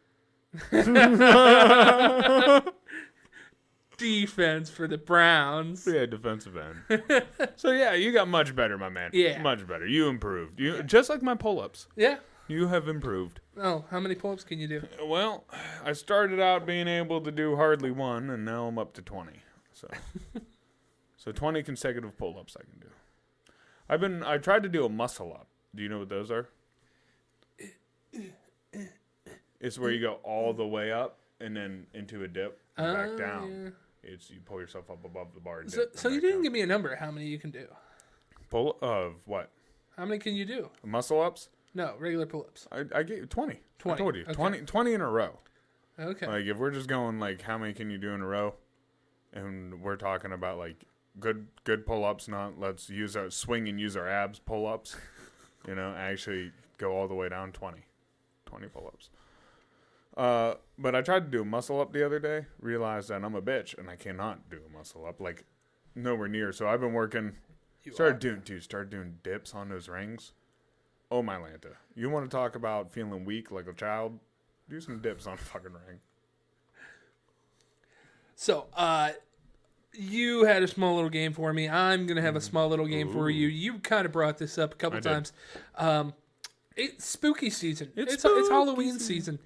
Defense for the Browns. Yeah, defensive end. So, yeah, you got much better, my man. Yeah. Much better. You improved. Just like my pull-ups. Yeah. You have improved. Oh, how many pull-ups can you do? Well, I started out being able to do hardly one, and now I'm up to 20. So 20 consecutive pull-ups I can do. I tried to do a muscle up. Do you know what those are? It's where you go all the way up and then into a dip and back down. Yeah. You pull yourself up above the bar. And So dip you back didn't down. give me a number. How many you can do? Pull of what? How many can you do? Muscle ups? No, regular pull-ups. I gave you 20. 20. I told you. Okay. 20 in a row. Okay. Like if we're just going like how many can you do in a row, and we're talking about like good pull ups, not let's use our swing and use our abs pull ups. Actually go all the way down 20 pull ups. But I tried to do a muscle up the other day. Realized that I'm a bitch and I cannot do a muscle up, like nowhere near. So I've been working. Started doing dips on those rings. Oh my Lanta! You want to talk about feeling weak like a child? Do some dips on a fucking ring. So, you had a small little game for me. I'm going to have a small little game for you. You kind of brought this up a couple times. It's spooky season. It's Halloween season.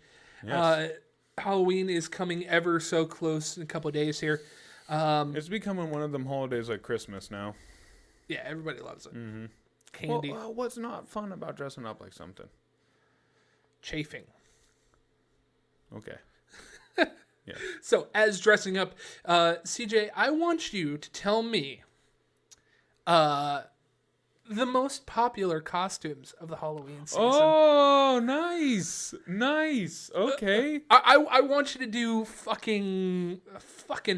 Yes. Halloween is coming ever so close in a couple of days here. It's becoming one of them holidays like Christmas now. Yeah, everybody loves it. Mm-hmm. Candy. Well, what's not fun about dressing up like something? Chafing. Okay. Yeah. So, as dressing up, CJ, I want you to tell me the most popular costumes of the Halloween season. Oh, nice. Nice. Okay. I want you to do fucking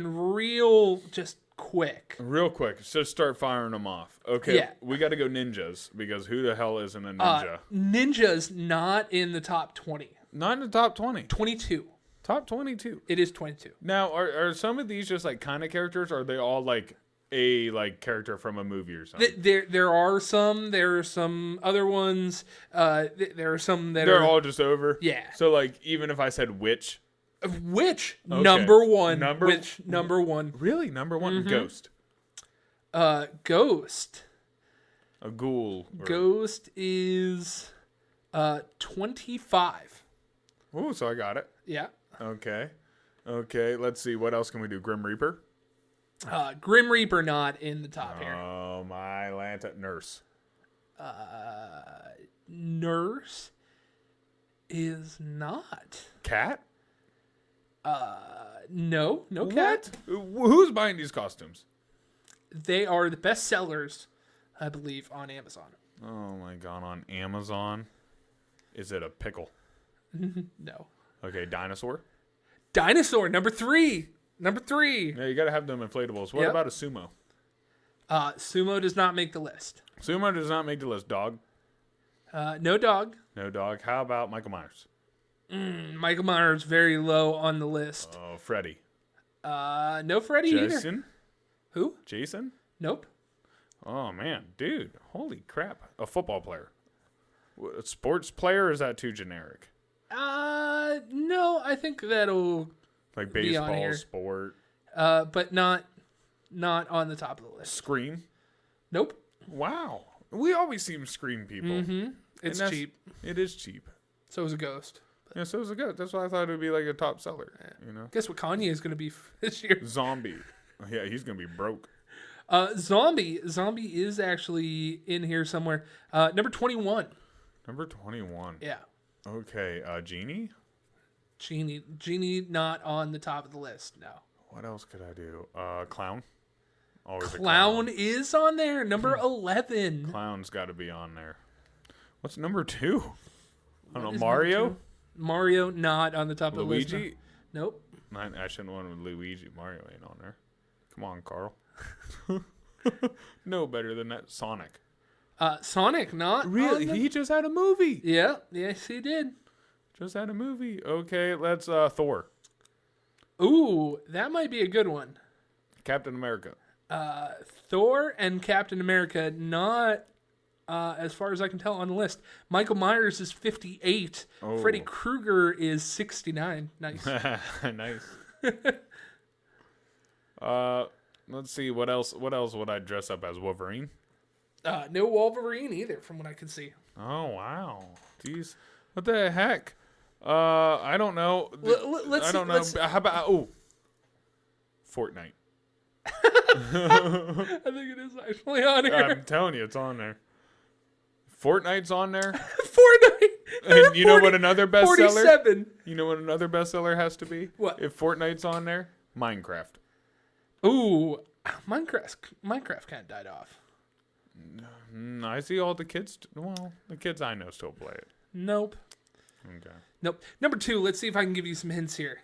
real, just quick. Real quick. Just start firing them off. Okay. Yeah. We got to go ninjas because who the hell isn't a ninja? Ninja's not in the top 20. Not in the top 20. 22. Top 22. It is 22. Now, are some of these just like kind of characters, or are they all like a character from a movie or something? There are some. There are some other ones. There are some that They're are all just over. Yeah. So like, even if I said witch, Which Okay. number one? Number- Which number one? really number one, Mm-hmm. ghost, Ghost. a ghoul. Ghost is 25. Oh, so I got it. Yeah. Okay. Let's see. What else can we do? Grim Reaper. Grim Reaper not in the top here. Oh my Lanta, nurse. Nurse is not. Cat. No cat. What? Who's buying these costumes? They are the best sellers, I believe, on Amazon. Oh my god, on Amazon. Is it a pickle? No. Okay, dinosaur. Dinosaur, number 3. Number 3. Yeah, you gotta have them inflatables. What Yep. about a sumo? Sumo does not make the list. Sumo does not make the list. Dog. No dog. No dog. How about Michael Myers? Michael Myers very low on the list. Oh, Freddy. No Freddy either. Jason. Who? Jason. Nope. Oh man, dude, holy crap! A football player, a sports player, or is that too generic? No, I think that'll Like Be on baseball, here. sport, but not on the top of the list. Scream. Nope. Wow, we always seem Scream people. Mm-hmm. It's that's- cheap. It is cheap. So is a Ghost. Yeah, so is a goat. That's why I thought it would be like a top seller. You know, Guess what Kanye is going to be this year? zombie. Yeah, he's gonna be broke. Zombie is actually in here somewhere. Number 21. Number 21. Yeah. Okay, Genie. Genie not on the top of the list. No. What else could I do? Clown. Always a Clown is on there. Number 11. Clown's got to be on there. What's number 2? I don't know. is Mario. number 2? Mario not on the top of the list. Luigi. Nope. I shouldn't want with Luigi. Mario ain't on there. Come on, Carl. No better than that. Sonic. Sonic not Really? on the- He just had a movie. Yeah. Yes, he did. Just had a movie. Okay, let's Thor. Ooh, that might be a good one. Captain America. Thor and Captain America not, as far as I can tell, on the list. Michael Myers is 58. Oh. Freddy Krueger is 69. Nice. Nice. Let's see what else would I dress up as? Wolverine? No Wolverine either, from what I can see. Oh wow. Jeez. What the heck? I don't know. Let's I don't see, know. How about Fortnite? I think it is actually on here. I'm telling you, it's on there. Fortnite's on there. Fortnite. And you know what another bestseller? 47. You know what another bestseller has to be? What? If Fortnite's on there? Minecraft. Ooh, Minecraft kind of died off. I see all the kids. The kids I know still play it. Nope. Okay. Nope. Number 2. Let's see if I can give you some hints here.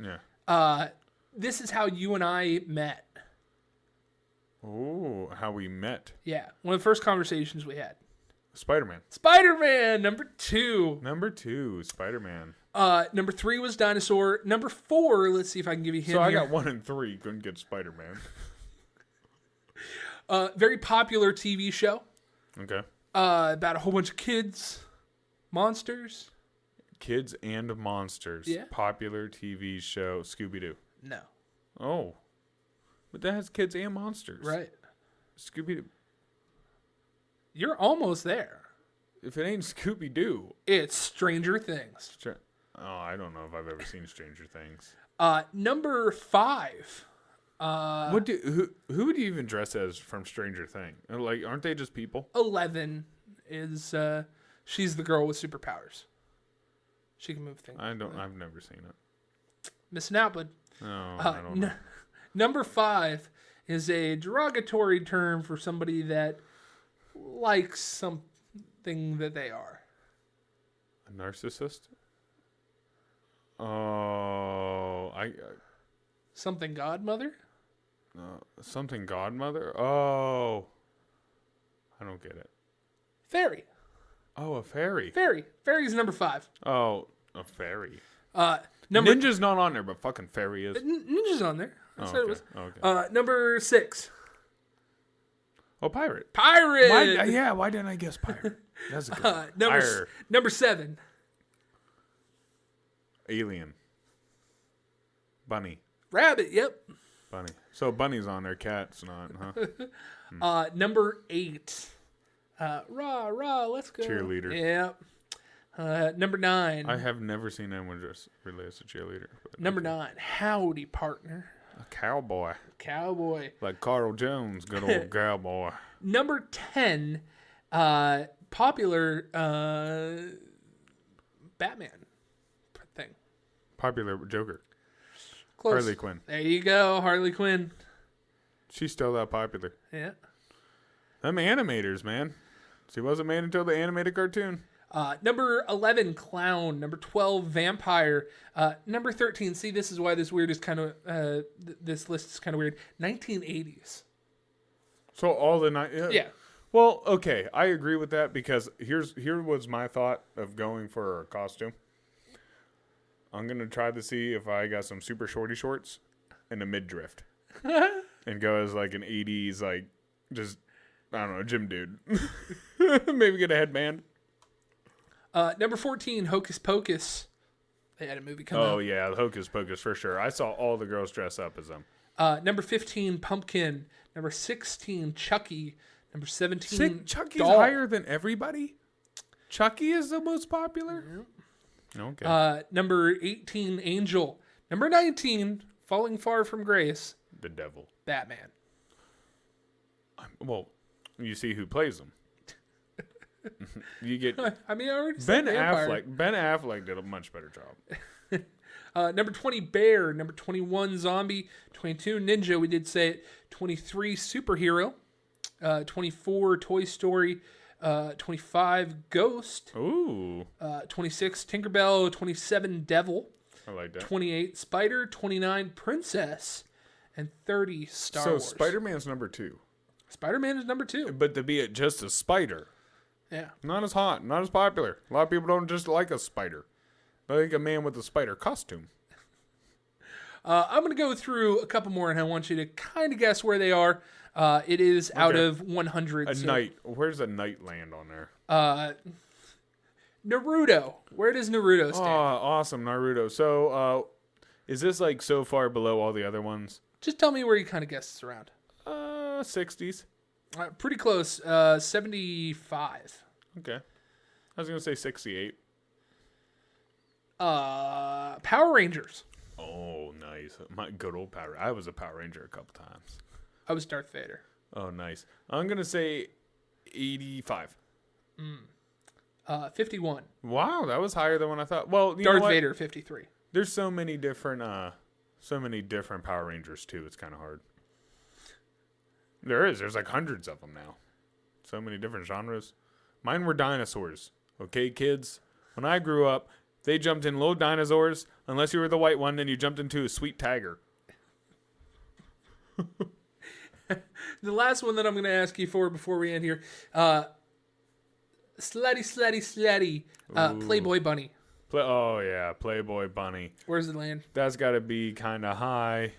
Yeah. This is how you and I met. Oh, how we met. Yeah, one of the first conversations we had. Spider-Man. Spider-Man, number 2. Number 2, Spider-Man. Number 3 was Dinosaur. Number 4, let's see if I can give you a hint So I here. got 1 and 3. Couldn't get Spider-Man. Very popular TV show. Okay. About a whole bunch of kids, monsters. Kids and Monsters. Yeah. Popular TV show. Scooby-Doo. No. Oh. But that has kids and monsters. Right. Scooby-Doo. You're almost there. If it ain't Scooby-Doo. It's Stranger Things. I don't know if I've ever seen Stranger Things. Number 5. Who would you even dress as from Stranger Things? Like, aren't they just people? 11 is she's the girl with superpowers. She can move things. I've never seen it. Missing out, bud. No, I don't know. Number 5 is a derogatory term for somebody that likes something that they are. A narcissist? Oh, Something godmother? Something godmother? Oh. I don't get it. Fairy. Oh, a fairy. Fairy's number 5. Oh, a fairy. Ninja's Ninja's not on there, but fucking fairy is. Ninja's on there. That's what it was. Okay. Number 6. Oh, pirate. Pirate. Why didn't I guess pirate? That's a good one. Number 7. Alien. Bunny. Rabbit. Yep. Bunny. So bunny's on there, cat's not, huh? Number 8. Rah, let's go. Cheerleader. Yep. Number 9. I have never seen anyone dress really as a cheerleader. Number 9. Howdy, partner. A cowboy. Cowboy. Like Carl Jones, good old cowboy. Number 10. Popular Batman thing. Popular Joker. Close. Harley Quinn. There you go, Harley Quinn. She's still that popular. Yeah. Them animators, man. She wasn't made until the animated cartoon. Number 11, clown. Number 12, vampire. Number 13, see, this is why this weird is kind of this list is kind of weird. 1980s. So all the Yeah. Well, okay, I agree with that because here was my thought of going for a costume. I'm gonna try to see if I got some super shorty shorts and a midriff, and go as like an 80s like just I don't know gym dude. Maybe get a headband. Number 14, Hocus Pocus. They had a movie come out. Oh yeah, the Hocus Pocus for sure. I saw all the girls dress up as them. Number 15, Pumpkin. Number 16, Chucky. Number 17, Chucky's Doll. higher than everybody. Chucky is the most popular. Okay. Number 18, Angel. Number 19, Falling Far from Grace. The devil. Batman. Well, you see who plays him. You get I mean, I already said vampire. Ben Affleck did a much better job. Number 20, Bear. Number 21, Zombie. 22, Ninja. We did say it. 23, Superhero. 24, Toy Story. 25, Ghost. Ooh. 26, Tinkerbell. 27, Devil. I like that. 28, Spider. 29, Princess. And 30, Star Wars. So Spider-Man's number 2. Spider-Man is number 2. But to be just a spider. Yeah. Not as hot, not as popular. A lot of people don't just like a spider. They like a man with a spider costume. I'm going to go through a couple more, and I want you to kind of guess where they are. It is out of 100. A knight. Where's a knight land on there? Naruto. Where does Naruto stand? Oh, awesome, Naruto. So, is this like so far below all the other ones? Just tell me where you kind of guess it's around. 60s. Pretty close. 75. Okay. I was going to say 68. Power Rangers. Oh, nice. My good old Power. I was a Power Ranger a couple times. I was Darth Vader. Oh, nice. I'm going to say 85. 51. Wow, that was higher than what I thought. Well, Darth Vader, 53. There's so many different Power Rangers too. It's kind of hard. There's like hundreds of them now. So many different genres. Mine were dinosaurs. Okay, kids. When I grew up, they jumped in little dinosaurs. Unless you were the white one, then you jumped into a sweet tiger. The last one that I'm going to ask you for before we end here. Slutty. Playboy Bunny. Oh, yeah. Playboy Bunny. Where's it land? That's got to be kind of high.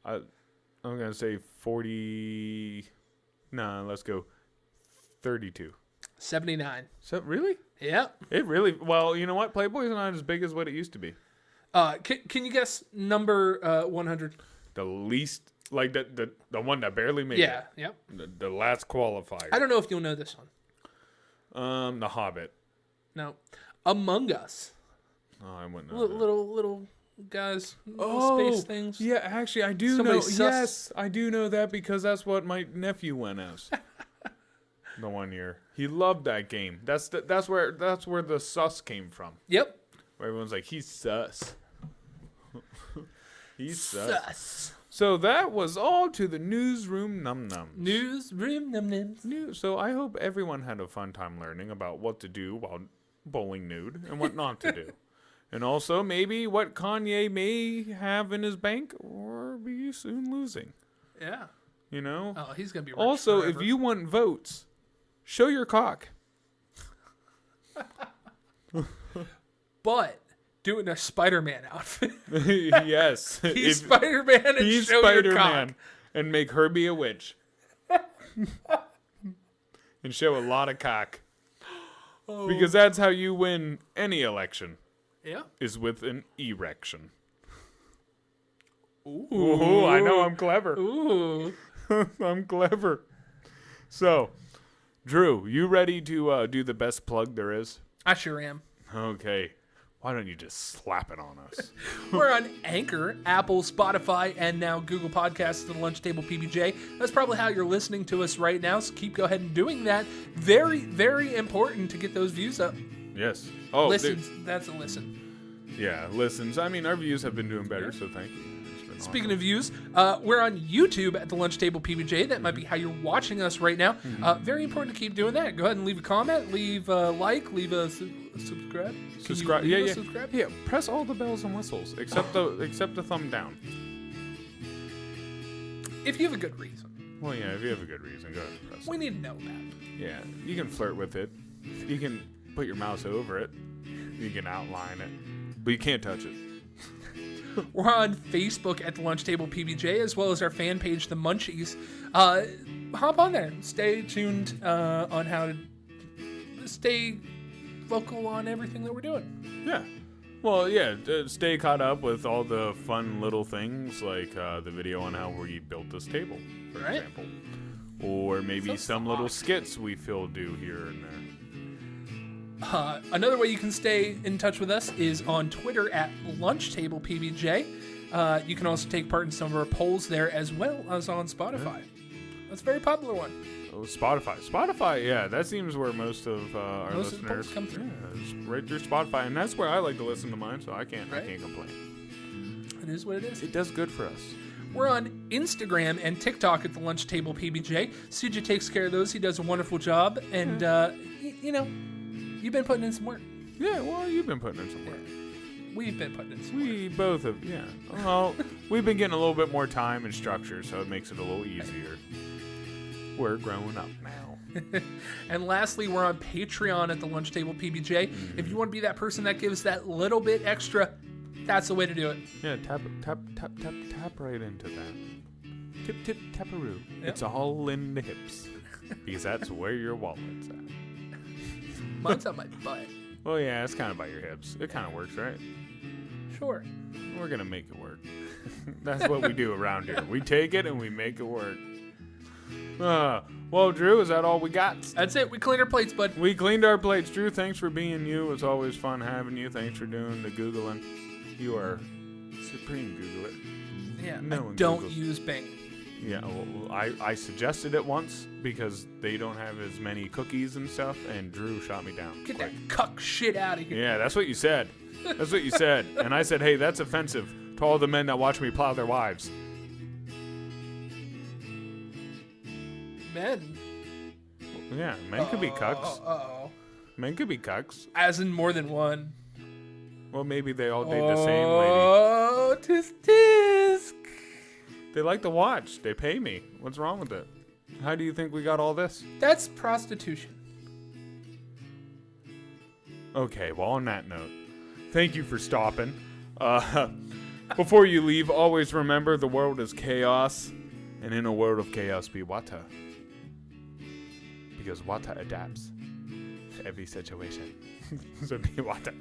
I'm going to say 40. No, let's go 32. 79. So, really? Yeah. It really... Well, you know what? Playboy's not as big as what it used to be. Can you guess number 100? the least, like the one that barely made Yeah, it. yep. The last qualifier. I don't know if you'll know this one. The Hobbit. No. Among Us. Oh, I wouldn't know. Little guys, space things. Yeah, actually, I do Somebody know. sus- Yes, I do know that because that's what my nephew went as. The 1 year, he loved that game. That's where the sus came from. Yep. Where everyone's like, he's sus. He's sus. Sus. So that was all to the newsroom num nums. Newsroom num nums. So I hope everyone had a fun time learning about what to do while bowling nude and what not to do. And also maybe what Kanye may have in his bank or be soon losing. Yeah. You know? Oh, he's going to be rich Also, forever. if you want votes, show your cock. But do it in a Spider-Man outfit. Yes. He's Spider-Man and He's show your Spider-Man cock. and make her be a witch. And show a lot of cock. Oh. Because that's how you win any election, Yeah. is with an erection. Ooh. I know I'm clever. Ooh. I'm clever. So, Drew, you ready to do the best plug there is? I sure am. Okay. Why don't you just slap it on us? We're on Anchor, Apple, Spotify, and now Google Podcasts at the Lunch Table PBJ. That's probably how you're listening to us right now, so go ahead and doing that. Very, very important to get those views up. Yes. Oh, Listens, that's a listen. yeah, listens. I mean, our views have been doing better, so thank you. It's been Speaking awesome. of views, we're on YouTube at the Lunch Table PBJ. That might be how you're watching us right now. Very important to keep doing that. Go ahead and leave a comment, leave a like, leave a subscribe. Can Subscribe. you Yeah, leave a yeah. subscribe? Yeah, press all the bells and whistles except the thumb down. If you have a good reason. Well, yeah, if you have a good reason, go ahead and press We it. need to know that. Yeah, you can flirt with it. You can put your mouse over it. You can outline it. But you can't touch it. We're on Facebook at the Lunch Table PBJ, as well as our fan page, The Munchies. Hop on there. Stay tuned on how to stay vocal on everything that we're doing. Yeah. Well, yeah, stay caught up with all the fun little things, like the video on how we built this table, for Right. example. Or maybe So some little soft. skits we feel do here and there. Another way you can stay in touch with us is on Twitter at Lunch Table PBJ. You can also take part in some of our polls there, as well as on Spotify. That's a very popular one. Oh, Spotify. Spotify, yeah, that seems where most of our Most of the listeners polls come through. Yeah, it's right through Spotify, and that's where I like to listen to mine, so I can't Right. complain. It is what it is. It does good for us. We're on Instagram and TikTok at the Lunch Table PBJ. CJ takes care of those. He does a wonderful job. And, you know, you've been putting in some work. Yeah, well, you've been putting in some work. We've been putting in some work. We both have, yeah. Well, we've been getting a little bit more time and structure, so it makes it a little easier. We're growing up now. And lastly, we're on Patreon at the Lunch Table PBJ. If you want to be that person that gives that little bit extra, that's the way to do it. Yeah, tap right into that. Tip, taparoo. Yep. It's all in the hips. Because that's where your wallet's at. Mine's on my butt. Well, yeah, it's kind of by your hips. It kind of works, right? Sure. We're going to make it work. That's what we do around here. We take it and we make it work. Well, Drew, is that all we got? That's it. We cleaned our plates, bud. We cleaned our plates. Drew, thanks for being you. It's always fun having you. Thanks for doing the Googling. You are supreme Googler. Yeah. No I one don't Googles. use Bing. Yeah, well, I suggested it once because they don't have as many cookies and stuff, and Drew shot me down. Get quick. that cuck shit out of here. Yeah, that's what you said. That's what you said. And I said, hey, that's offensive to all the men that watch me plow their wives. Men. Yeah, men could be cucks. Uh-oh. Men could be cucks. As in more than one. Well, maybe they all date the same lady. Oh, tisk tisk. They like to watch. They pay me. What's wrong with it? How do you think we got all this? That's prostitution. Okay, well, on that note, thank you for stopping. Before you leave, always remember the world is chaos, and in a world of chaos, be Wata. Because Wata adapts to every situation. So be Wata.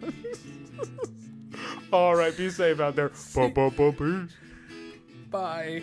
All right, be safe out there. Peace. Bye.